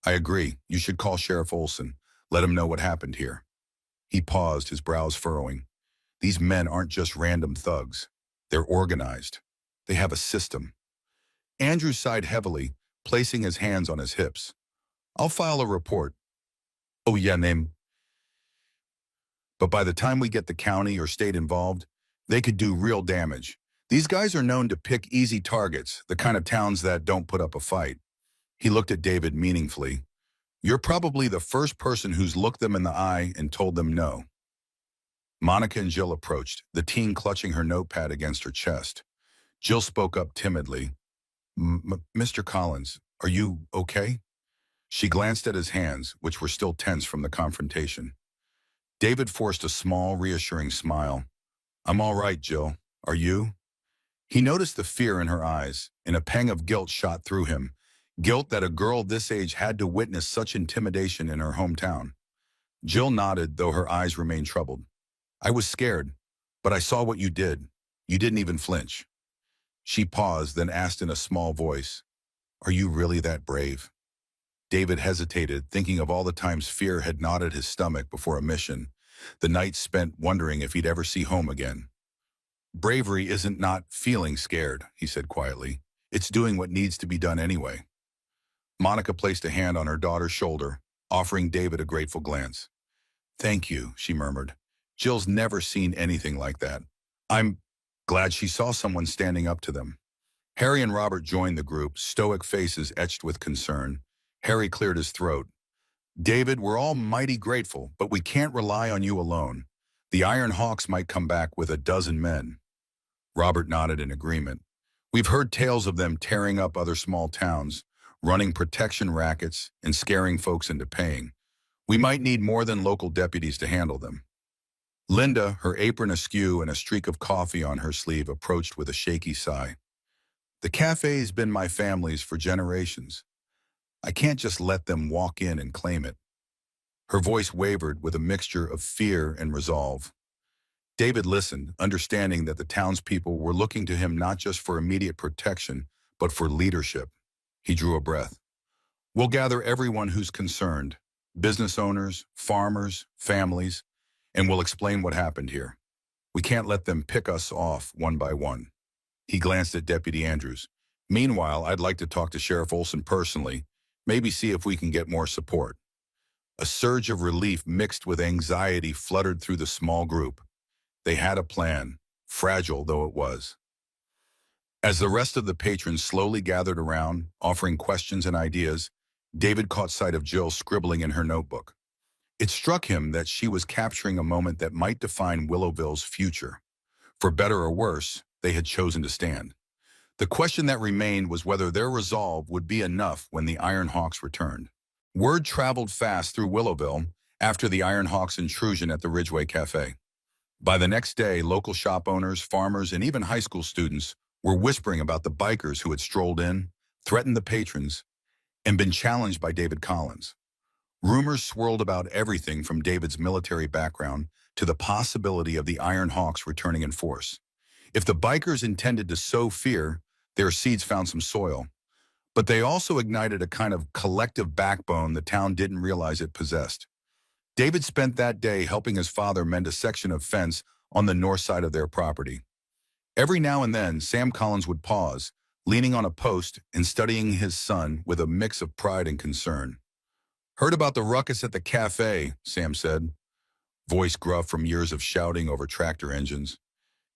"I agree. You should call Sheriff Olson. Let him know what happened here." He paused, his brows furrowing. These men aren't just random thugs. They're organized. They have a system. Andrew sighed heavily, placing his hands on his hips. "I'll file a report." "Oh yeah, name." "But by the time we get the county or state involved, they could do real damage. These guys are known to pick easy targets, the kind of towns that don't put up a fight." He looked at David meaningfully. "You're probably the first person who's looked them in the eye and told them no." Monica and Jill approached, the teen clutching her notepad against her chest. Jill spoke up timidly. "Mr. Collins, are you okay?" She glanced at his hands, which were still tense from the confrontation. David forced a small, reassuring smile. "I'm all right, Jill. Are you?" He noticed the fear in her eyes, and a pang of guilt shot through him. Guilt that a girl this age had to witness such intimidation in her hometown. Jill nodded, though her eyes remained troubled. "I was scared, but I saw what you did. You didn't even flinch." She paused, then asked in a small voice, "Are you really that brave?" David hesitated, thinking of all the times fear had knotted his stomach before a mission, the nights spent wondering if he'd ever see home again. "Bravery isn't not feeling scared," he said quietly. "It's doing what needs to be done anyway." Monica placed a hand on her daughter's shoulder, offering David a grateful glance. "Thank you," she murmured. "Jill's never seen anything like that. I'm glad she saw someone standing up to them." Harry and Robert joined the group, stoic faces etched with concern. Harry cleared his throat. "David, we're all mighty grateful, but we can't rely on you alone. The Iron Hawks might come back with a dozen men." Robert nodded in agreement. "We've heard tales of them tearing up other small towns, running protection rackets, and scaring folks into paying. We might need more than local deputies to handle them." Linda, her apron askew and a streak of coffee on her sleeve, approached with a shaky sigh. "The cafe's been my family's for generations. I can't just let them walk in and claim it." Her voice wavered with a mixture of fear and resolve. David listened, understanding that the townspeople were looking to him not just for immediate protection, but for leadership. He drew a breath. "We'll gather everyone who's concerned, business owners, farmers, families, and we'll explain what happened here. We can't let them pick us off one by one." He glanced at Deputy Andrews. "Meanwhile, I'd like to talk to Sheriff Olson personally, maybe see if we can get more support." A surge of relief mixed with anxiety fluttered through the small group. They had a plan, fragile though it was. As the rest of the patrons slowly gathered around, offering questions and ideas, David caught sight of Jill scribbling in her notebook. It struck him that she was capturing a moment that might define Willowville's future. For better or worse, they had chosen to stand. The question that remained was whether their resolve would be enough when the Iron Hawks returned. Word traveled fast through Willowville after the Iron Hawks' intrusion at the Ridgeway Cafe. By the next day, local shop owners, farmers, and even high school students were whispering about the bikers who had strolled in, threatened the patrons, and been challenged by David Collins. Rumors swirled about everything from David's military background to the possibility of the Iron Hawks returning in force. If the bikers intended to sow fear, their seeds found some soil. But they also ignited a kind of collective backbone the town didn't realize it possessed. David spent that day helping his father mend a section of fence on the north side of their property. Every now and then, Sam Collins would pause, leaning on a post and studying his son with a mix of pride and concern. "Heard about the ruckus at the cafe," Sam said, voice gruff from years of shouting over tractor engines.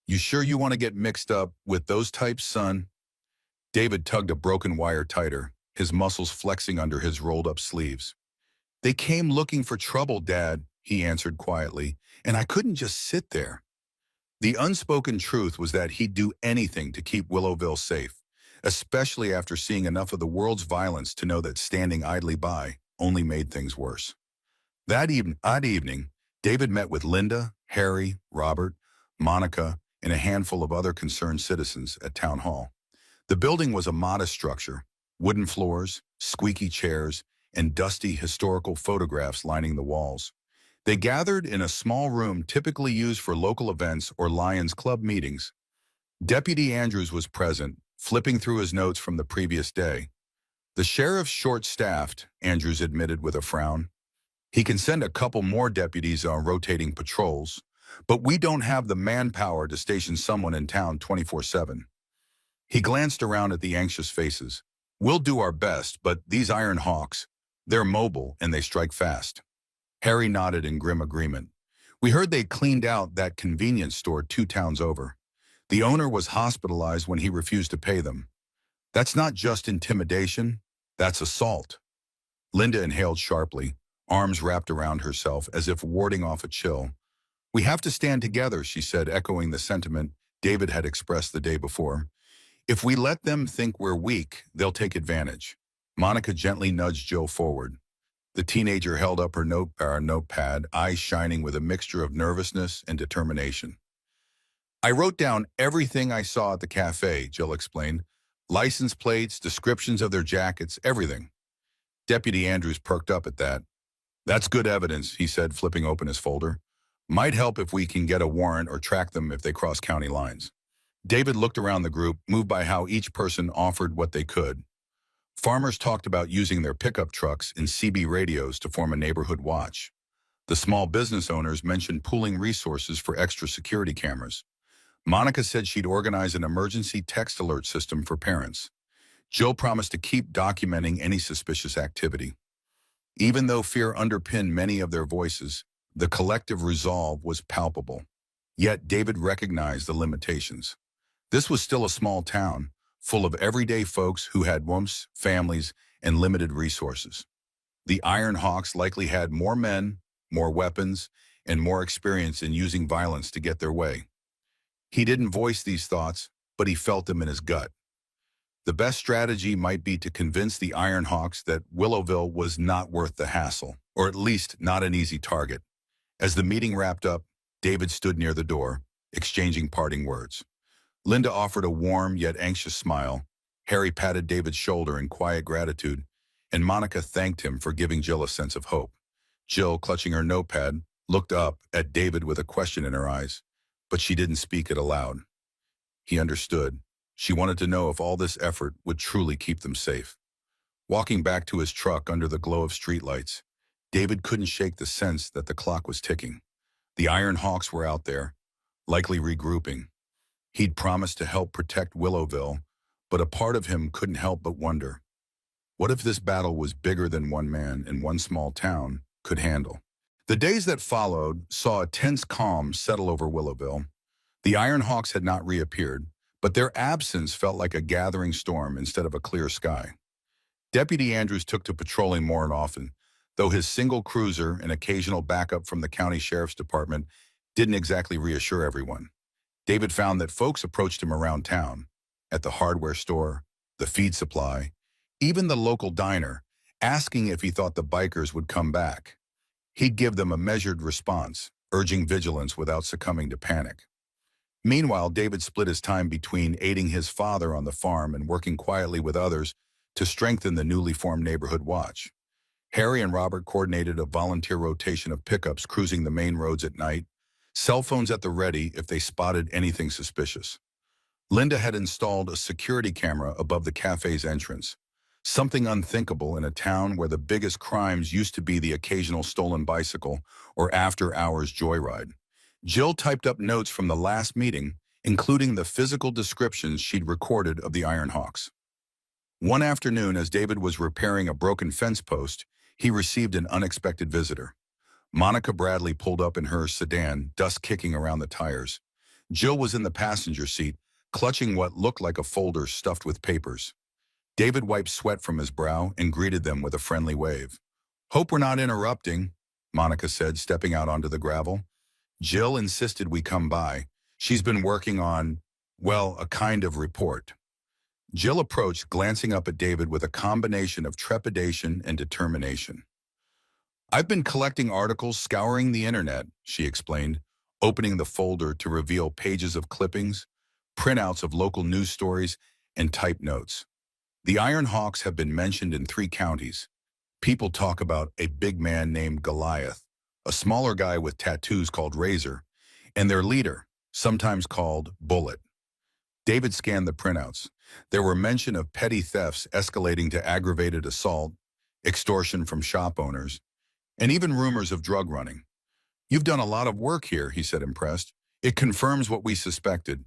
"You sure you want to get mixed up with those types, son?" David tugged a broken wire tighter, his muscles flexing under his rolled-up sleeves. "They came looking for trouble, Dad," he answered quietly, "and I couldn't just sit there." The unspoken truth was that he'd do anything to keep Willowville safe, especially after seeing enough of the world's violence to know that standing idly by only made things worse. That evening, David met with Linda, Harry, Robert, Monica, and a handful of other concerned citizens at Town Hall. The building was a modest structure, wooden floors, squeaky chairs, and dusty historical photographs lining the walls. They gathered in a small room typically used for local events or Lions Club meetings. Deputy Andrews was present, flipping through his notes from the previous day. The sheriff's short-staffed, Andrews admitted with a frown. He can send a couple more deputies on rotating patrols, but we don't have the manpower to station someone in town 24/7. He glanced around at the anxious faces. We'll do our best, but these Iron Hawks, they're mobile and they strike fast. Harry nodded in grim agreement. We heard they cleaned out that convenience store 2 towns over. The owner was hospitalized when he refused to pay them. That's not just intimidation, that's assault. Linda inhaled sharply, arms wrapped around herself as if warding off a chill. We have to stand together, she said, echoing the sentiment David had expressed the day before. If we let them think we're weak, they'll take advantage. Monica gently nudged Jill forward. The teenager held up her notepad, eyes shining with a mixture of nervousness and determination. I wrote down everything I saw at the cafe, Jill explained. License plates, descriptions of their jackets, everything. Deputy Andrews perked up at that. That's good evidence, he said, flipping open his folder. Might help if we can get a warrant or track them if they cross county lines. David looked around the group, moved by how each person offered what they could. Farmers talked about using their pickup trucks and CB radios to form a neighborhood watch. The small business owners mentioned pooling resources for extra security cameras. Monica said she'd organize an emergency text alert system for parents. Jill promised to keep documenting any suspicious activity. Even though fear underpinned many of their voices, the collective resolve was palpable. Yet David recognized the limitations. This was still a small town, full of everyday folks who had homes, families, and limited resources. The Iron Hawks likely had more men, more weapons, and more experience in using violence to get their way. He didn't voice these thoughts, but he felt them in his gut. The best strategy might be to convince the Iron Hawks that Willowville was not worth the hassle, or at least not an easy target. As the meeting wrapped up, David stood near the door, exchanging parting words. Linda offered a warm yet anxious smile. Harry patted David's shoulder in quiet gratitude, and Monica thanked him for giving Jill a sense of hope. Jill, clutching her notepad, looked up at David with a question in her eyes, but she didn't speak it aloud. He understood. She wanted to know if all this effort would truly keep them safe. Walking back to his truck under the glow of streetlights, David couldn't shake the sense that the clock was ticking. The Iron Hawks were out there, likely regrouping. He'd promised to help protect Willowville, but a part of him couldn't help but wonder, what if this battle was bigger than one man in one small town could handle? The days that followed saw a tense calm settle over Willowville. The Iron Hawks had not reappeared, but their absence felt like a gathering storm instead of a clear sky. Deputy Andrews took to patrolling more and often, though his single cruiser and occasional backup from the county sheriff's department didn't exactly reassure everyone. David found that folks approached him around town, at the hardware store, the feed supply, even the local diner, asking if he thought the bikers would come back. He'd give them a measured response, urging vigilance without succumbing to panic. Meanwhile, David split his time between aiding his father on the farm and working quietly with others to strengthen the newly formed neighborhood watch. Harry and Robert coordinated a volunteer rotation of pickups cruising the main roads at night, cell phones at the ready if they spotted anything suspicious. Linda had installed a security camera above the cafe's entrance, something unthinkable in a town where the biggest crimes used to be the occasional stolen bicycle or after-hours joyride. Jill typed up notes from the last meeting, including the physical descriptions she'd recorded of the Iron Hawks. One afternoon, as David was repairing a broken fence post, he received an unexpected visitor. Monica Bradley pulled up in her sedan, dust kicking around the tires. Jill was in the passenger seat, clutching what looked like a folder stuffed with papers. David wiped sweat from his brow and greeted them with a friendly wave. "Hope we're not interrupting," Monica said, stepping out onto the gravel. Jill insisted we come by. She's been working on, well, a kind of report. Jill approached, glancing up at David with a combination of trepidation and determination. I've been collecting articles, scouring the internet, she explained, opening the folder to reveal pages of clippings, printouts of local news stories, and typed notes. The Iron Hawks have been mentioned in 3 counties. People talk about a big man named Goliath, a smaller guy with tattoos called Razor, and their leader, sometimes called Bullet. David scanned the printouts. There were mention of petty thefts escalating to aggravated assault, extortion from shop owners, and even rumors of drug running. You've done a lot of work here, he said, impressed. It confirms what we suspected.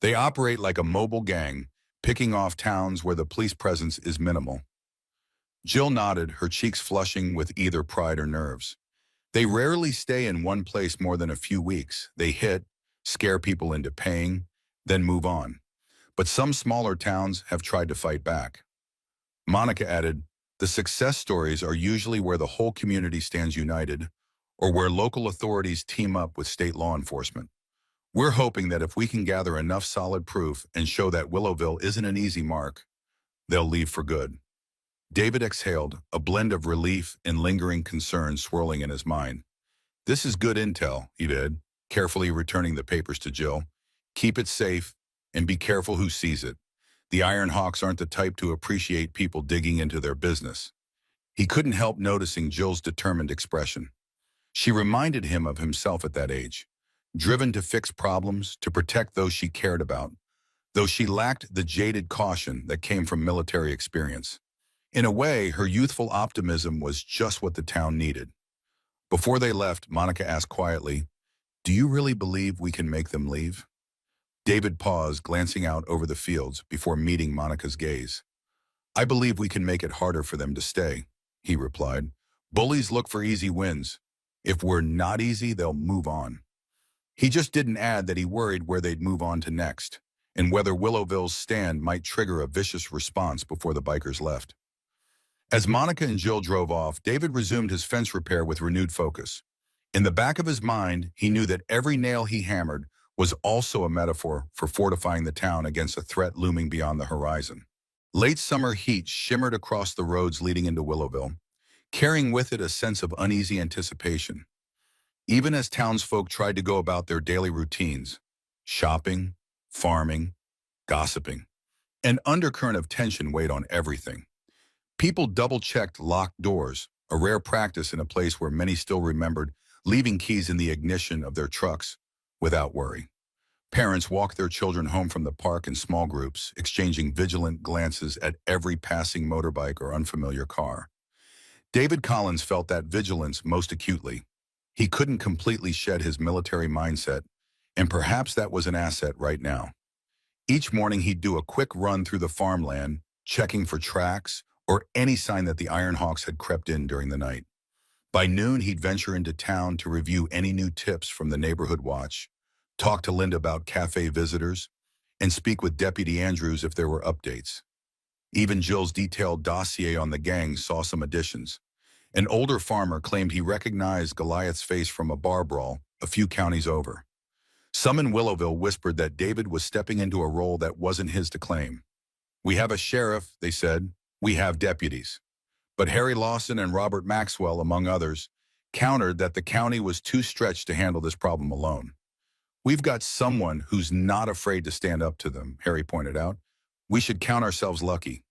They operate like a mobile gang, picking off towns where the police presence is minimal. Jill nodded, her cheeks flushing with either pride or nerves. They rarely stay in one place more than a few weeks. They hit, scare people into paying, then move on. But some smaller towns have tried to fight back. Monica added, the success stories are usually where the whole community stands united, or where local authorities team up with state law enforcement. We're hoping that if we can gather enough solid proof and show that Willowville isn't an easy mark, they'll leave for good. David exhaled, a blend of relief and lingering concern swirling in his mind. This is good intel, he said, carefully returning the papers to Jill. Keep it safe, and be careful who sees it. The Iron Hawks aren't the type to appreciate people digging into their business. He couldn't help noticing Jill's determined expression. She reminded him of himself at that age, driven to fix problems, to protect those she cared about, though she lacked the jaded caution that came from military experience. In a way, her youthful optimism was just what the town needed. Before they left, Monica asked quietly, do you really believe we can make them leave? David paused, glancing out over the fields before meeting Monica's gaze. I believe we can make it harder for them to stay, he replied. Bullies look for easy wins. If we're not easy, they'll move on. He just didn't add that he worried where they'd move on to next, and whether Willowville's stand might trigger a vicious response before the bikers left. As Monica and Jill drove off, David resumed his fence repair with renewed focus. In the back of his mind, he knew that every nail he hammered was also a metaphor for fortifying the town against a threat looming beyond the horizon. Late summer heat shimmered across the roads leading into Willowville, carrying with it a sense of uneasy anticipation. Even as townsfolk tried to go about their daily routines, shopping, farming, gossiping, an undercurrent of tension weighed on everything. People double-checked locked doors, a rare practice in a place where many still remembered leaving keys in the ignition of their trucks without worry. Parents walked their children home from the park in small groups, exchanging vigilant glances at every passing motorbike or unfamiliar car. David Collins felt that vigilance most acutely. He couldn't completely shed his military mindset, and perhaps that was an asset right now. Each morning he'd do a quick run through the farmland, checking for tracks or any sign that the Iron Hawks had crept in during the night. By noon, he'd venture into town to review any new tips from the neighborhood watch, talk to Linda about cafe visitors, and speak with Deputy Andrews if there were updates. Even Jill's detailed dossier on the gang saw some additions. An older farmer claimed he recognized Goliath's face from a bar brawl a few counties over. Some in Willowville whispered that David was stepping into a role that wasn't his to claim. We have a sheriff, they said. We have deputies. But Harry Lawson and Robert Maxwell, among others, countered that the county was too stretched to handle this problem alone. We've got someone who's not afraid to stand up to them, Harry pointed out. We should count ourselves lucky.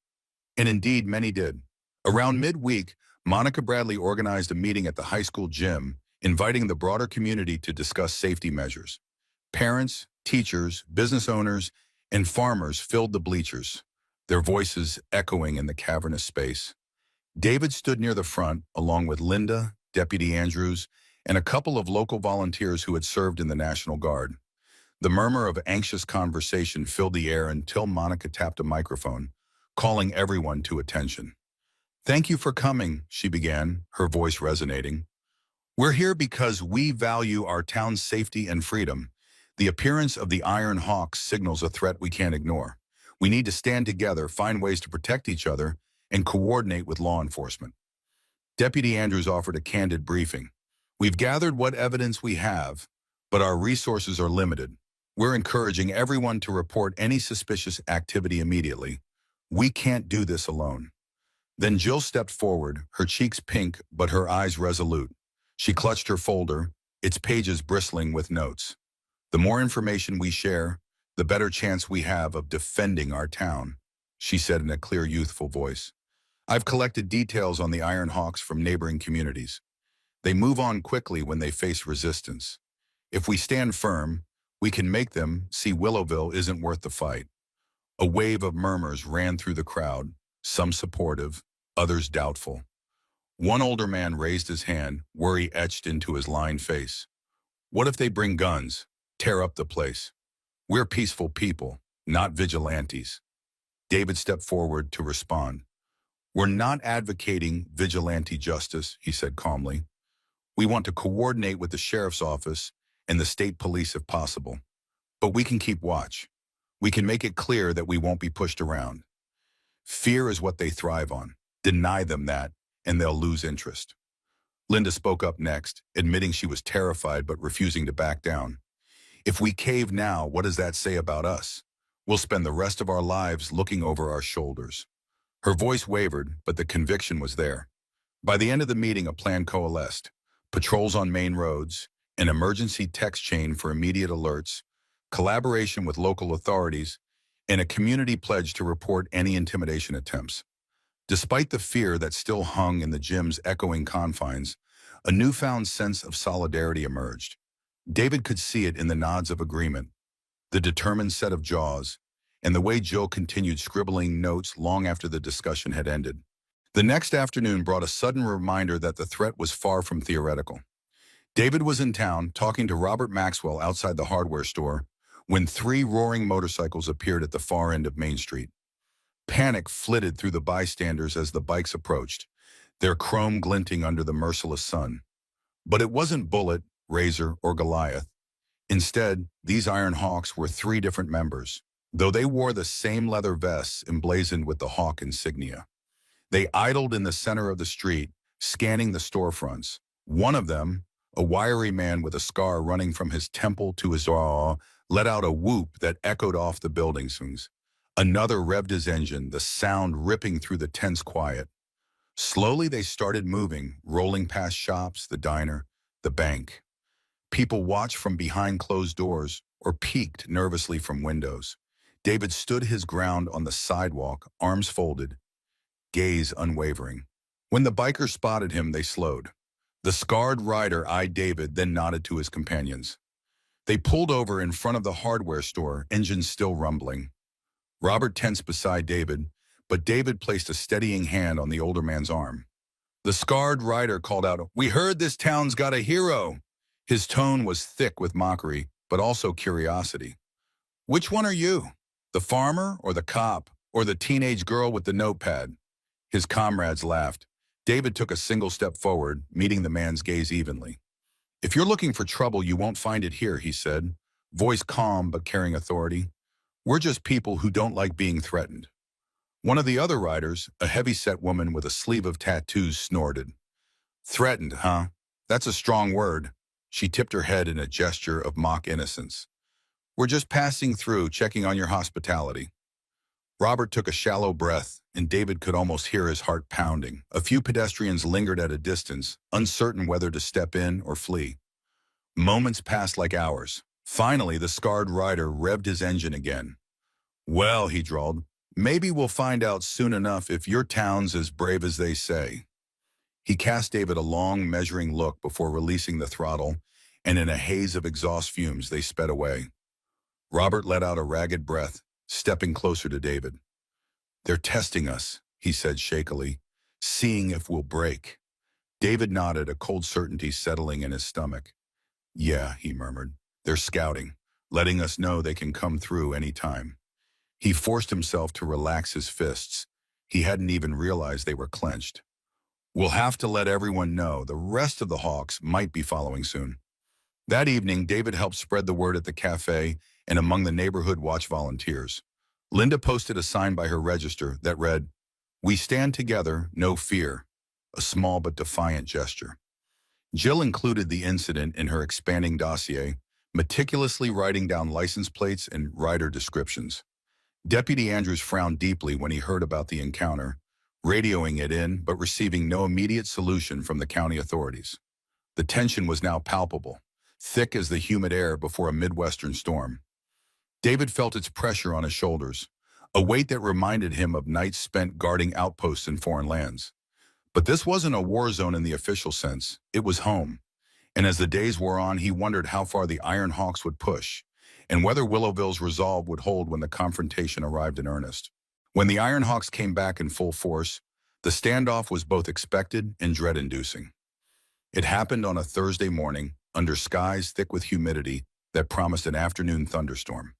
And indeed, many did. Around midweek, Monica Bradley organized a meeting at the high school gym, inviting the broader community to discuss safety measures. Parents, teachers, business owners, and farmers filled the bleachers, their voices echoing in the cavernous space. David stood near the front, along with Linda, Deputy Andrews, and a couple of local volunteers who had served in the National Guard. The murmur of anxious conversation filled the air until Monica tapped a microphone, calling everyone to attention. Thank you for coming, she began, her voice resonating. We're here because we value our town's safety and freedom. The appearance of the Iron Hawks signals a threat we can't ignore. We need to stand together, find ways to protect each other, and coordinate with law enforcement. Deputy Andrews offered a candid briefing. We've gathered what evidence we have, but our resources are limited. We're encouraging everyone to report any suspicious activity immediately. We can't do this alone." Then Jill stepped forward, her cheeks pink but her eyes resolute. She clutched her folder, its pages bristling with notes. "The more information we share, the better chance we have of defending our town," she said in a clear, youthful voice. "I've collected details on the Iron Hawks from neighboring communities. They move on quickly when they face resistance. If we stand firm, we can make them see Willowville isn't worth the fight." A wave of murmurs ran through the crowd, some supportive, others doubtful. One older man raised his hand, worry etched into his lined face. "What if they bring guns, tear up the place? We're peaceful people, not vigilantes." David stepped forward to respond. "We're not advocating vigilante justice," he said calmly. "We want to coordinate with the sheriff's office and the state police if possible. But we can keep watch. We can make it clear that we won't be pushed around. Fear is what they thrive on. Deny them that, and they'll lose interest." Linda spoke up next, admitting she was terrified but refusing to back down. "If we cave now, what does that say about us? We'll spend the rest of our lives looking over our shoulders." Her voice wavered, but the conviction was there. By the end of the meeting, a plan coalesced. Patrols on main roads, an emergency text chain for immediate alerts, collaboration with local authorities, and a community pledge to report any intimidation attempts. Despite the fear that still hung in the gym's echoing confines, a newfound sense of solidarity emerged. David could see it in the nods of agreement, the determined set of jaws, and the way Jill continued scribbling notes long after the discussion had ended. The next afternoon brought a sudden reminder that the threat was far from theoretical. David was in town, talking to Robert Maxwell outside the hardware store, when 3 roaring motorcycles appeared at the far end of Main Street. Panic flitted through the bystanders as the bikes approached, their chrome glinting under the merciless sun. But it wasn't Bullet, Razor, or Goliath. Instead, these Iron Hawks were 3 different members, though they wore the same leather vests emblazoned with the Hawk insignia. They idled in the center of the street, scanning the storefronts. One of them, a wiry man with a scar running from his temple to his jaw, let out a whoop that echoed off the buildings. Another revved his engine, the sound ripping through the tense quiet. Slowly they started moving, rolling past shops, the diner, the bank. People watched from behind closed doors or peeked nervously from windows. David stood his ground on the sidewalk, arms folded, gaze unwavering. When the bikers spotted him, they slowed. The scarred rider eyed David, then nodded to his companions. They pulled over in front of the hardware store, engines still rumbling. Robert tensed beside David, but David placed a steadying hand on the older man's arm. The scarred rider called out, "We heard this town's got a hero." His tone was thick with mockery, but also curiosity. "Which one are you? The farmer or the cop or the teenage girl with the notepad?" His comrades laughed. David took a single step forward, meeting the man's gaze evenly. "If you're looking for trouble, you won't find it here," he said, voice calm but carrying authority. "We're just people who don't like being threatened." One of the other riders, a heavy-set woman with a sleeve of tattoos, snorted. "Threatened, huh? That's a strong word." She tipped her head in a gesture of mock innocence. "We're just passing through, checking on your hospitality." Robert took a shallow breath, and David could almost hear his heart pounding. A few pedestrians lingered at a distance, uncertain whether to step in or flee. Moments passed like hours. Finally, the scarred rider revved his engine again. "Well," he drawled, "maybe we'll find out soon enough if your town's as brave as they say." He cast David a long, measuring look before releasing the throttle, and in a haze of exhaust fumes, they sped away. Robert let out a ragged breath, stepping closer to David. "They're testing us," he said shakily, "seeing if we'll break." David nodded, a cold certainty settling in his stomach. "Yeah," he murmured, "they're scouting, letting us know they can come through any time." He forced himself to relax his fists. He hadn't even realized they were clenched. "We'll have to let everyone know. The rest of the Hawks might be following soon." That evening, David helped spread the word at the cafe and among the neighborhood watch volunteers. Linda posted a sign by her register that read, "We stand together, no fear," a small but defiant gesture. Jill included the incident in her expanding dossier, meticulously writing down license plates and rider descriptions. Deputy Andrews frowned deeply when he heard about the encounter, radioing it in but receiving no immediate solution from the county authorities. The tension was now palpable, thick as the humid air before a Midwestern storm. David felt its pressure on his shoulders, a weight that reminded him of nights spent guarding outposts in foreign lands. But this wasn't a war zone in the official sense, it was home. And as the days wore on, he wondered how far the Iron Hawks would push, and whether Willowville's resolve would hold when the confrontation arrived in earnest. When the Iron Hawks came back in full force, the standoff was both expected and dread-inducing. It happened on a Thursday morning, under skies thick with humidity that promised an afternoon thunderstorm.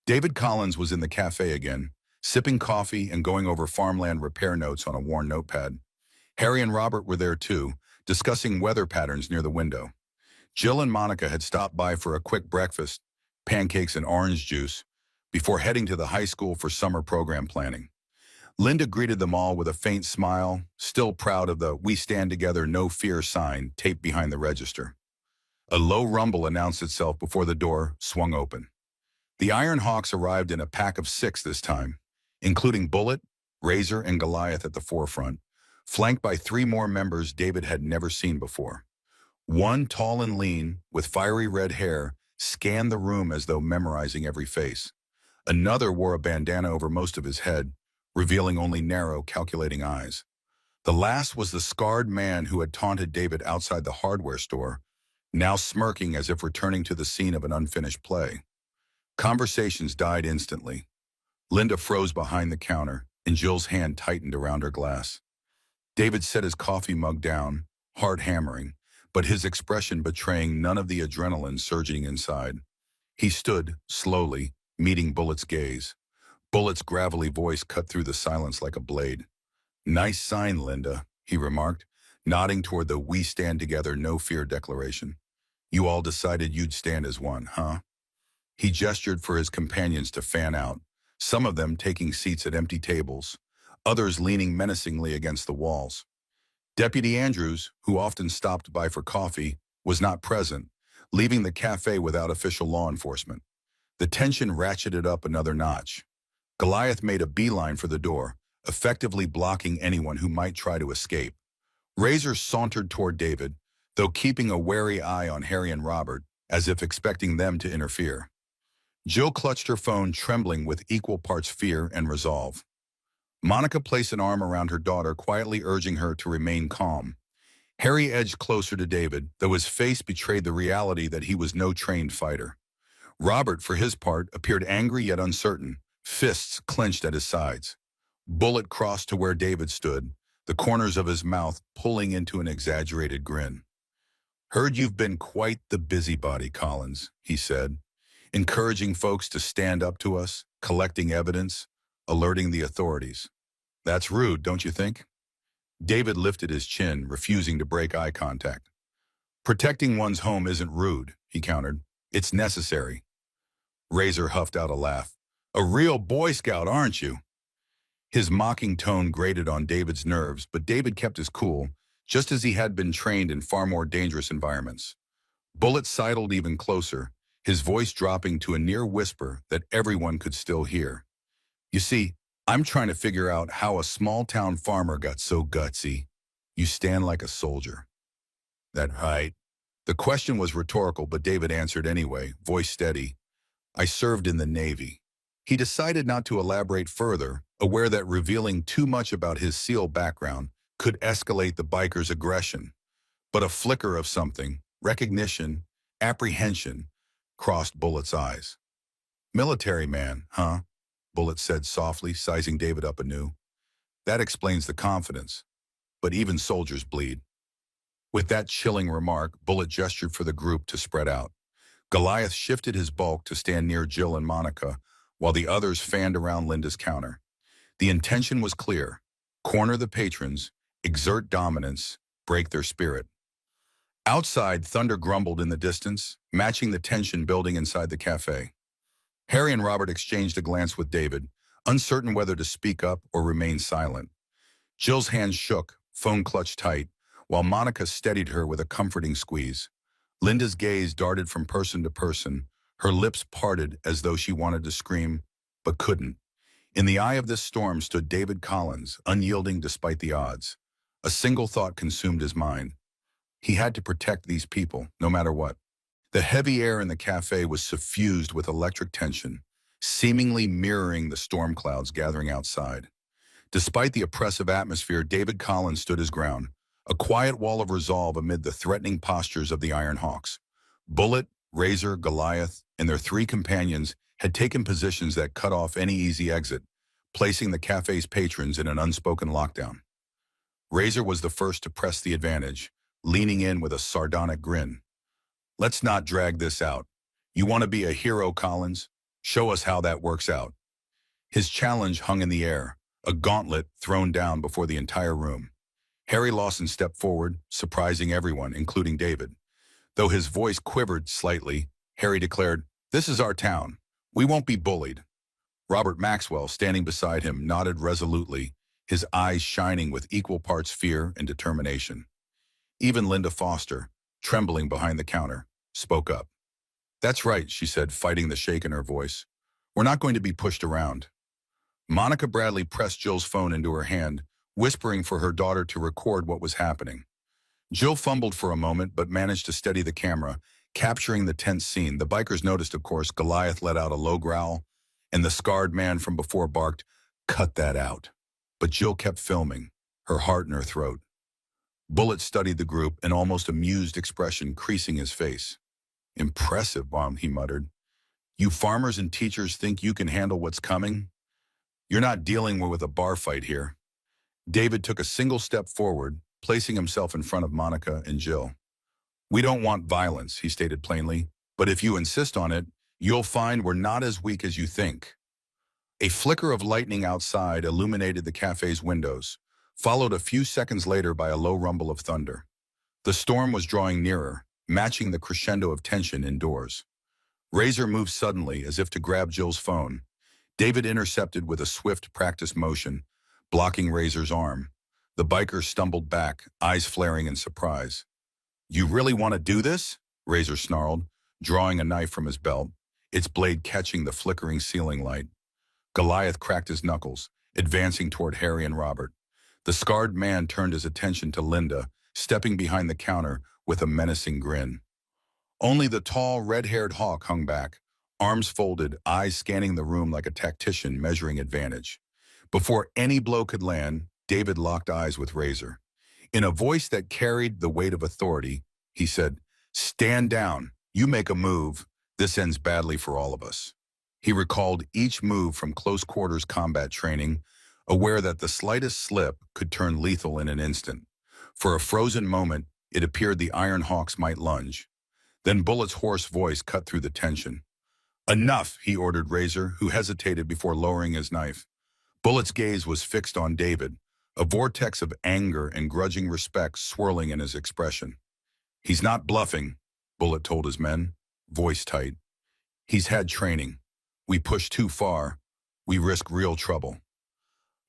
David Collins was in the cafe again, sipping coffee and going over farmland repair notes on a worn notepad. Harry and Robert were there too, discussing weather patterns near the window. Jill and Monica had stopped by for a quick breakfast, pancakes and orange juice, before heading to the high school for summer program planning. Linda greeted them all with a faint smile, still proud of the "We Stand Together, No Fear" sign taped behind the register. A low rumble announced itself before the door swung open. The Iron Hawks arrived in a pack of 6 this time, including Bullet, Razor, and Goliath at the forefront, flanked by 3 more members David had never seen before. One, tall and lean, with fiery red hair, scanned the room as though memorizing every face. Another wore a bandana over most of his head, revealing only narrow, calculating eyes. The last was the scarred man who had taunted David outside the hardware store, now smirking as if returning to the scene of an unfinished play. Conversations died instantly. Linda froze behind the counter, and Jill's hand tightened around her glass. David set his coffee mug down, heart hammering, but his expression betraying none of the adrenaline surging inside. He stood, slowly, meeting Bullet's gaze. Bullet's gravelly voice cut through the silence like a blade. "Nice sign, Linda," he remarked, nodding toward the "We Stand Together, No Fear" declaration. "You all decided you'd stand as one, huh?" He gestured for his companions to fan out, some of them taking seats at empty tables, others leaning menacingly against the walls. Deputy Andrews, who often stopped by for coffee, was not present, leaving the cafe without official law enforcement. The tension ratcheted up another notch. Goliath made a beeline for the door, effectively blocking anyone who might try to escape. Razor sauntered toward David, though keeping a wary eye on Harry and Robert, as if expecting them to interfere. Jill clutched her phone, trembling with equal parts fear and resolve. Monica placed an arm around her daughter, quietly urging her to remain calm. Harry edged closer to David, though his face betrayed the reality that he was no trained fighter. Robert, for his part, appeared angry yet uncertain, fists clenched at his sides. Bullet crossed to where David stood, the corners of his mouth pulling into an exaggerated grin. "Heard you've been quite the busybody, Collins," he said, "encouraging folks to stand up to us, collecting evidence, alerting the authorities. That's rude, don't you think?" David lifted his chin, refusing to break eye contact. "Protecting one's home isn't rude," he countered. "It's necessary." Razor huffed out a laugh. "A real Boy Scout, aren't you?" His mocking tone grated on David's nerves, but David kept his cool, just as he had been trained in far more dangerous environments. Bullet sidled even closer, his voice dropping to a near whisper that everyone could still hear. "You see, I'm trying to figure out how a small-town farmer got so gutsy. You stand like a soldier." "That right?" The question was rhetorical, but David answered anyway, voice steady. "I served in the Navy." He decided not to elaborate further, aware that revealing too much about his SEAL background could escalate the biker's aggression. But a flicker of something, recognition, apprehension, crossed Bullet's eyes. "Military man, huh?" Bullet said softly, sizing David up anew. "That explains the confidence. But even soldiers bleed." With that chilling remark, Bullet gestured for the group to spread out. Goliath shifted his bulk to stand near Jill and Monica, while the others fanned around Linda's counter. The intention was clear: corner the patrons, exert dominance, break their spirit. Outside, thunder grumbled in the distance, matching the tension building inside the cafe. Harry and Robert exchanged a glance with David, uncertain whether to speak up or remain silent. Jill's hands shook, phone clutched tight, while Monica steadied her with a comforting squeeze. Linda's gaze darted from person to person, her lips parted as though she wanted to scream, but couldn't. In the eye of this storm stood David Collins, unyielding despite the odds. A single thought consumed his mind. He had to protect these people, no matter what. The heavy air in the cafe was suffused with electric tension, seemingly mirroring the storm clouds gathering outside. Despite the oppressive atmosphere, David Collins stood his ground, a quiet wall of resolve amid the threatening postures of the Iron Hawks. Bullet, Razor, Goliath, and their three companions had taken positions that cut off any easy exit, placing the cafe's patrons in an unspoken lockdown. Razor was the first to press the advantage, leaning in with a sardonic grin. "Let's not drag this out. You want to be a hero, Collins? Show us how that works out." His challenge hung in the air, a gauntlet thrown down before the entire room. Harry Lawson stepped forward, surprising everyone, including David. Though his voice quivered slightly, Harry declared, "This is our town. We won't be bullied." Robert Maxwell, standing beside him, nodded resolutely, his eyes shining with equal parts fear and determination. Even Linda Foster, trembling behind the counter, spoke up. "That's right," she said, fighting the shake in her voice. "We're not going to be pushed around." Monica Bradley pressed Jill's phone into her hand, whispering for her daughter to record what was happening. Jill fumbled for a moment but managed to steady the camera, capturing the tense scene. The bikers noticed, of course. Goliath let out a low growl, and the scarred man from before barked, "Cut that out." But Jill kept filming, her heart in her throat. Bullet studied the group, an almost amused expression creasing his face. "Impressive," he muttered. "You farmers and teachers think you can handle what's coming? You're not dealing with a bar fight here." David took a single step forward, placing himself in front of Monica and Jill. "We don't want violence," he stated plainly, "but if you insist on it, you'll find we're not as weak as you think." A flicker of lightning outside illuminated the cafe's windows, followed a few seconds later by a low rumble of thunder. The storm was drawing nearer, matching the crescendo of tension indoors. Razor moved suddenly, as if to grab Jill's phone. David intercepted with a swift, practiced motion, blocking Razor's arm. The biker stumbled back, eyes flaring in surprise. "You really want to do this?" Razor snarled, drawing a knife from his belt, its blade catching the flickering ceiling light. Goliath cracked his knuckles, advancing toward Harry and Robert. The scarred man turned his attention to Linda, stepping behind the counter with a menacing grin. Only the tall, red-haired hawk hung back, arms folded, eyes scanning the room like a tactician measuring advantage. Before any blow could land, David locked eyes with Razor. In a voice that carried the weight of authority, he said, "Stand down. You make a move. This ends badly for all of us." He recalled each move from close-quarters combat training, aware that the slightest slip could turn lethal in an instant. For a frozen moment, it appeared the Iron Hawks might lunge. Then Bullet's hoarse voice cut through the tension. "Enough," he ordered Razor, who hesitated before lowering his knife. Bullet's gaze was fixed on David, a vortex of anger and grudging respect swirling in his expression. "He's not bluffing," Bullet told his men, voice tight. "He's had training. We push too far. We risk real trouble."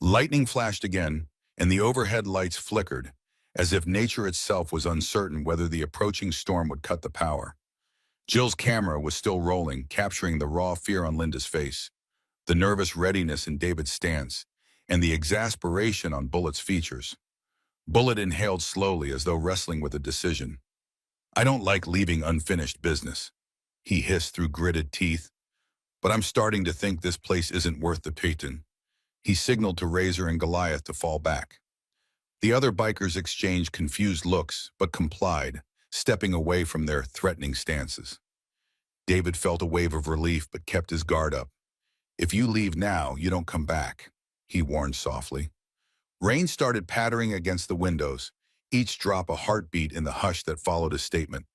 Lightning flashed again, and the overhead lights flickered, as if nature itself was uncertain whether the approaching storm would cut the power. Jill's camera was still rolling, capturing the raw fear on Linda's face, the nervous readiness in David's stance, and the exasperation on Bullet's features. Bullet inhaled slowly as though wrestling with a decision. "I don't like leaving unfinished business," he hissed through gritted teeth, "but I'm starting to think this place isn't worth the pain." He signaled to Razor and Goliath to fall back. The other bikers exchanged confused looks, but complied, stepping away from their threatening stances. David felt a wave of relief but kept his guard up. "If you leave now, you don't come back," he warned softly. Rain started pattering against the windows, each drop a heartbeat in the hush that followed his statement.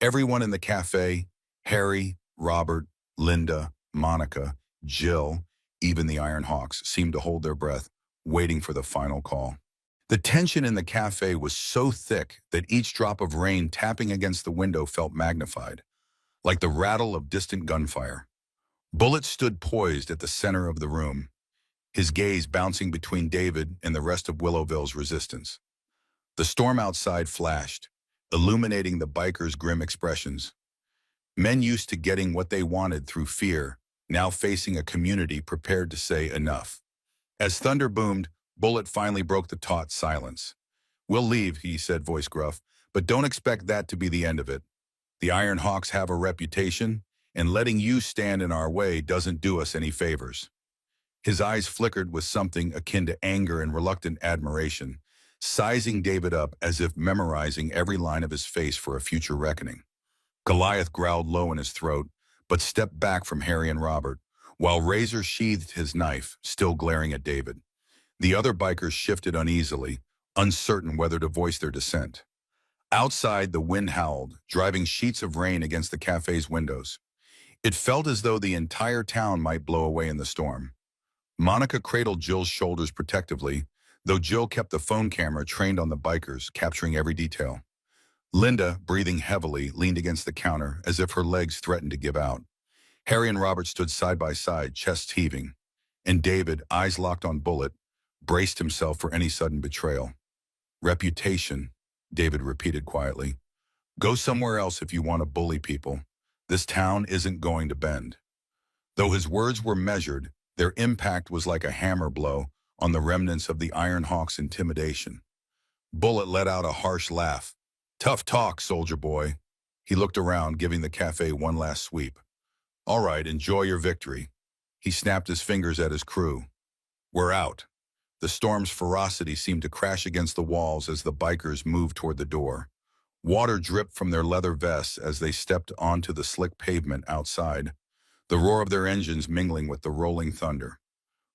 Everyone in the cafe, Harry, Robert, Linda, Monica, Jill, even the Iron Hawks, seemed to hold their breath, waiting for the final call. The tension in the cafe was so thick that each drop of rain tapping against the window felt magnified, like the rattle of distant gunfire. Bullet stood poised at the center of the room, his gaze bouncing between David and the rest of Willowville's resistance. The storm outside flashed, illuminating the bikers' grim expressions. Men used to getting what they wanted through fear, now facing a community prepared to say enough. As thunder boomed, Bullet finally broke the taut silence. "We'll leave," he said, voice gruff, "but don't expect that to be the end of it. The Iron Hawks have a reputation, and letting you stand in our way doesn't do us any favors." His eyes flickered with something akin to anger and reluctant admiration, sizing David up as if memorizing every line of his face for a future reckoning. Goliath growled low in his throat, but stepped back from Harry and Robert, while Razor sheathed his knife, still glaring at David. The other bikers shifted uneasily, uncertain whether to voice their dissent. Outside, the wind howled, driving sheets of rain against the cafe's windows. It felt as though the entire town might blow away in the storm. Monica cradled Jill's shoulders protectively, though Jill kept the phone camera trained on the bikers, capturing every detail. Linda, breathing heavily, leaned against the counter as if her legs threatened to give out. Harry and Robert stood side by side, chests heaving, and David, eyes locked on Bullet, braced himself for any sudden betrayal. "Reputation," David repeated quietly. "Go somewhere else if you want to bully people. This town isn't going to bend." Though his words were measured, their impact was like a hammer blow on the remnants of the Iron Hawk's intimidation. Bullet let out a harsh laugh. "Tough talk, soldier boy." He looked around, giving the cafe one last sweep. "All right, enjoy your victory." He snapped his fingers at his crew. "We're out." The storm's ferocity seemed to crash against the walls as the bikers moved toward the door. Water dripped from their leather vests as they stepped onto the slick pavement outside, the roar of their engines mingling with the rolling thunder.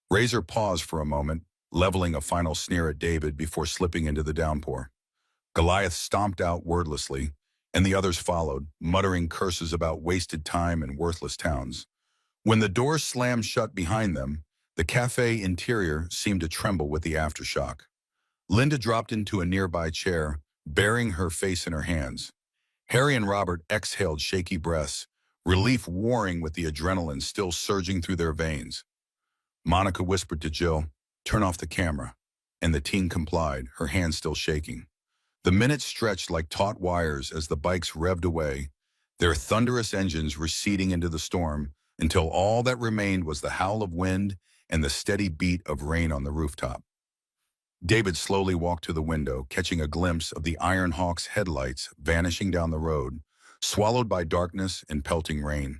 Razor paused for a moment, leveling a final sneer at David before slipping into the downpour. Goliath stomped out wordlessly, and the others followed, muttering curses about wasted time and worthless towns. When the doors slammed shut behind them, the cafe interior seemed to tremble with the aftershock. Linda dropped into a nearby chair, burying her face in her hands. Harry and Robert exhaled shaky breaths, relief warring with the adrenaline still surging through their veins. Monica whispered to Jill, "Turn off the camera," and the teen complied, her hands still shaking. The minutes stretched like taut wires as the bikes revved away, their thunderous engines receding into the storm until all that remained was the howl of wind and the steady beat of rain on the rooftop. David slowly walked to the window, catching a glimpse of the Iron Hawk's headlights vanishing down the road, swallowed by darkness and pelting rain.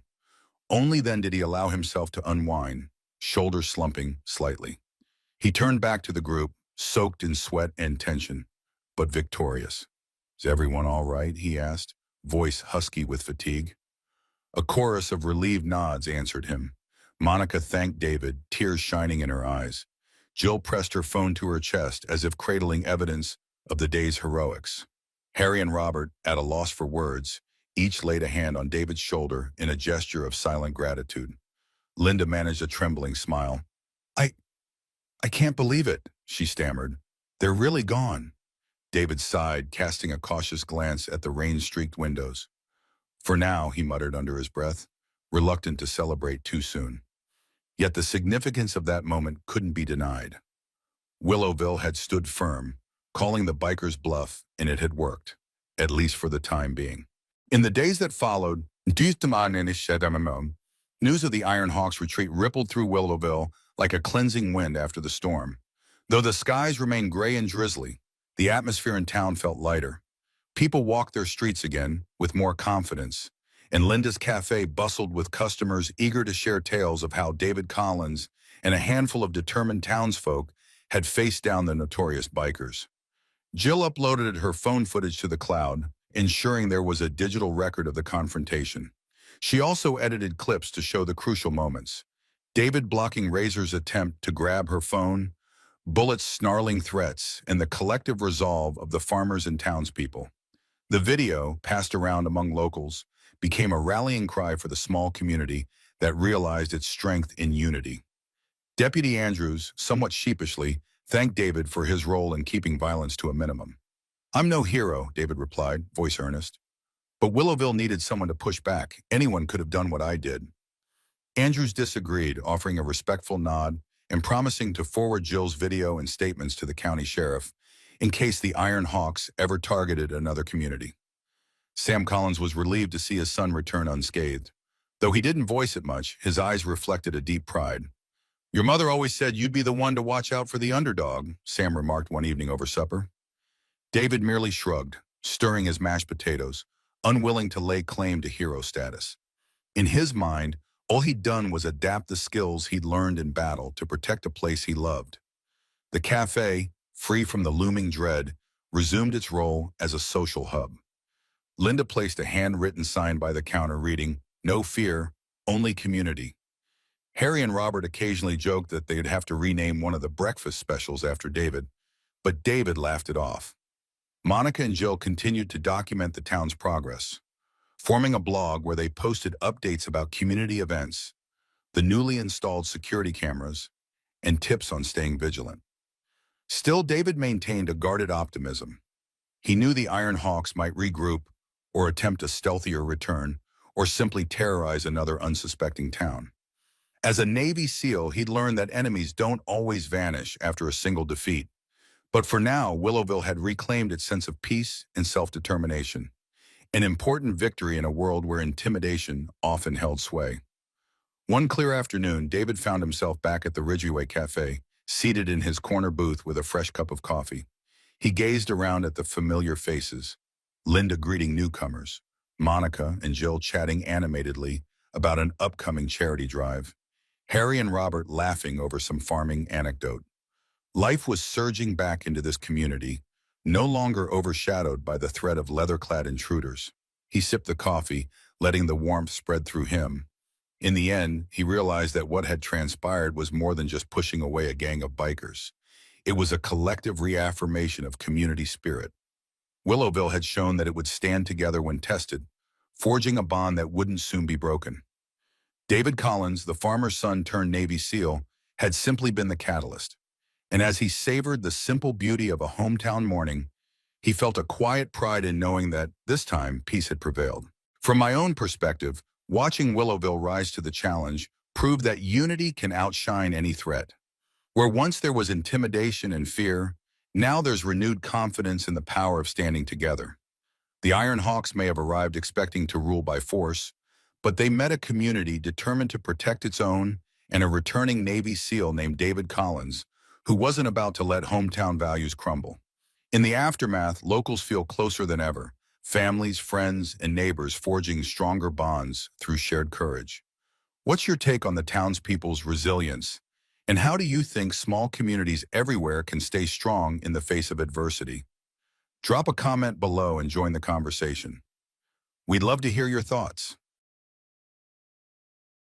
Only then did he allow himself to unwind, shoulders slumping slightly. He turned back to the group, soaked in sweat and tension, but victorious. "Is everyone all right?" he asked, voice husky with fatigue. A chorus of relieved nods answered him. Monica thanked David, tears shining in her eyes. Jill pressed her phone to her chest as if cradling evidence of the day's heroics. Harry and Robert, at a loss for words, each laid a hand on David's shoulder in a gesture of silent gratitude. Linda managed a trembling smile. I can't believe it," she stammered. "They're really gone." David sighed, casting a cautious glance at the rain-streaked windows. "For now," he muttered under his breath, reluctant to celebrate too soon. Yet the significance of that moment couldn't be denied. Willowville had stood firm, calling the bikers' bluff, and it had worked, at least for the time being. In the days that followed, news of the Iron Hawks' retreat rippled through Willowville like a cleansing wind after the storm. Though the skies remained gray and drizzly, the atmosphere in town felt lighter. People walked their streets again with more confidence, and Linda's cafe bustled with customers eager to share tales of how David Collins and a handful of determined townsfolk had faced down the notorious bikers. Jill uploaded her phone footage to the cloud, ensuring there was a digital record of the confrontation. She also edited clips to show the crucial moments. David blocking Razor's attempt to grab her phone, Bullet's snarling threats, and the collective resolve of the farmers and townspeople. The video, passed around among locals, became a rallying cry for the small community that realized its strength in unity. Deputy Andrews, somewhat sheepishly, thanked David for his role in keeping violence to a minimum. "I'm no hero," David replied, voice earnest. "But Willowville needed someone to push back. Anyone could have done what I did." Andrews disagreed, offering a respectful nod and promising to forward Jill's video and statements to the county sheriff in case the Iron Hawks ever targeted another community. Sam Collins was relieved to see his son return unscathed. Though he didn't voice it much, his eyes reflected a deep pride. "Your mother always said you'd be the one to watch out for the underdog," Sam remarked one evening over supper. David merely shrugged, stirring his mashed potatoes, unwilling to lay claim to hero status. In his mind, all he'd done was adapt the skills he'd learned in battle to protect a place he loved. The cafe, free from the looming dread, resumed its role as a social hub. Linda placed a handwritten sign by the counter reading, "No fear, only community." Harry and Robert occasionally joked that they'd have to rename one of the breakfast specials after David, but David laughed it off. Monica and Jill continued to document the town's progress, forming a blog where they posted updates about community events, the newly installed security cameras, and tips on staying vigilant. Still, David maintained a guarded optimism. He knew the Iron Hawks might regroup or attempt a stealthier return, or simply terrorize another unsuspecting town. As a Navy SEAL, he'd learned that enemies don't always vanish after a single defeat. But for now, Willowville had reclaimed its sense of peace and self-determination, an important victory in a world where intimidation often held sway. One clear afternoon, David found himself back at the Ridgeway Cafe, seated in his corner booth with a fresh cup of coffee. He gazed around at the familiar faces, Linda greeting newcomers, Monica and Jill chatting animatedly about an upcoming charity drive, Harry and Robert laughing over some farming anecdote. Life was surging back into this community, no longer overshadowed by the threat of leather-clad intruders. He sipped the coffee, letting the warmth spread through him. In the end, he realized that what had transpired was more than just pushing away a gang of bikers. It was a collective reaffirmation of community spirit. Willowville had shown that it would stand together when tested, forging a bond that wouldn't soon be broken. David Collins, the farmer's son turned Navy SEAL, had simply been the catalyst. And as he savored the simple beauty of a hometown morning, he felt a quiet pride in knowing that, this time, peace had prevailed. From my own perspective, watching Willowville rise to the challenge proved that unity can outshine any threat. Where once there was intimidation and fear, now there's renewed confidence in the power of standing together. The Iron Hawks may have arrived expecting to rule by force, but they met a community determined to protect its own and a returning Navy SEAL named David Collins, who wasn't about to let hometown values crumble. In the aftermath, locals feel closer than ever, families, friends, and neighbors forging stronger bonds through shared courage. What's your take on the townspeople's resilience? And how do you think small communities everywhere can stay strong in the face of adversity? Drop a comment below and join the conversation. We'd love to hear your thoughts.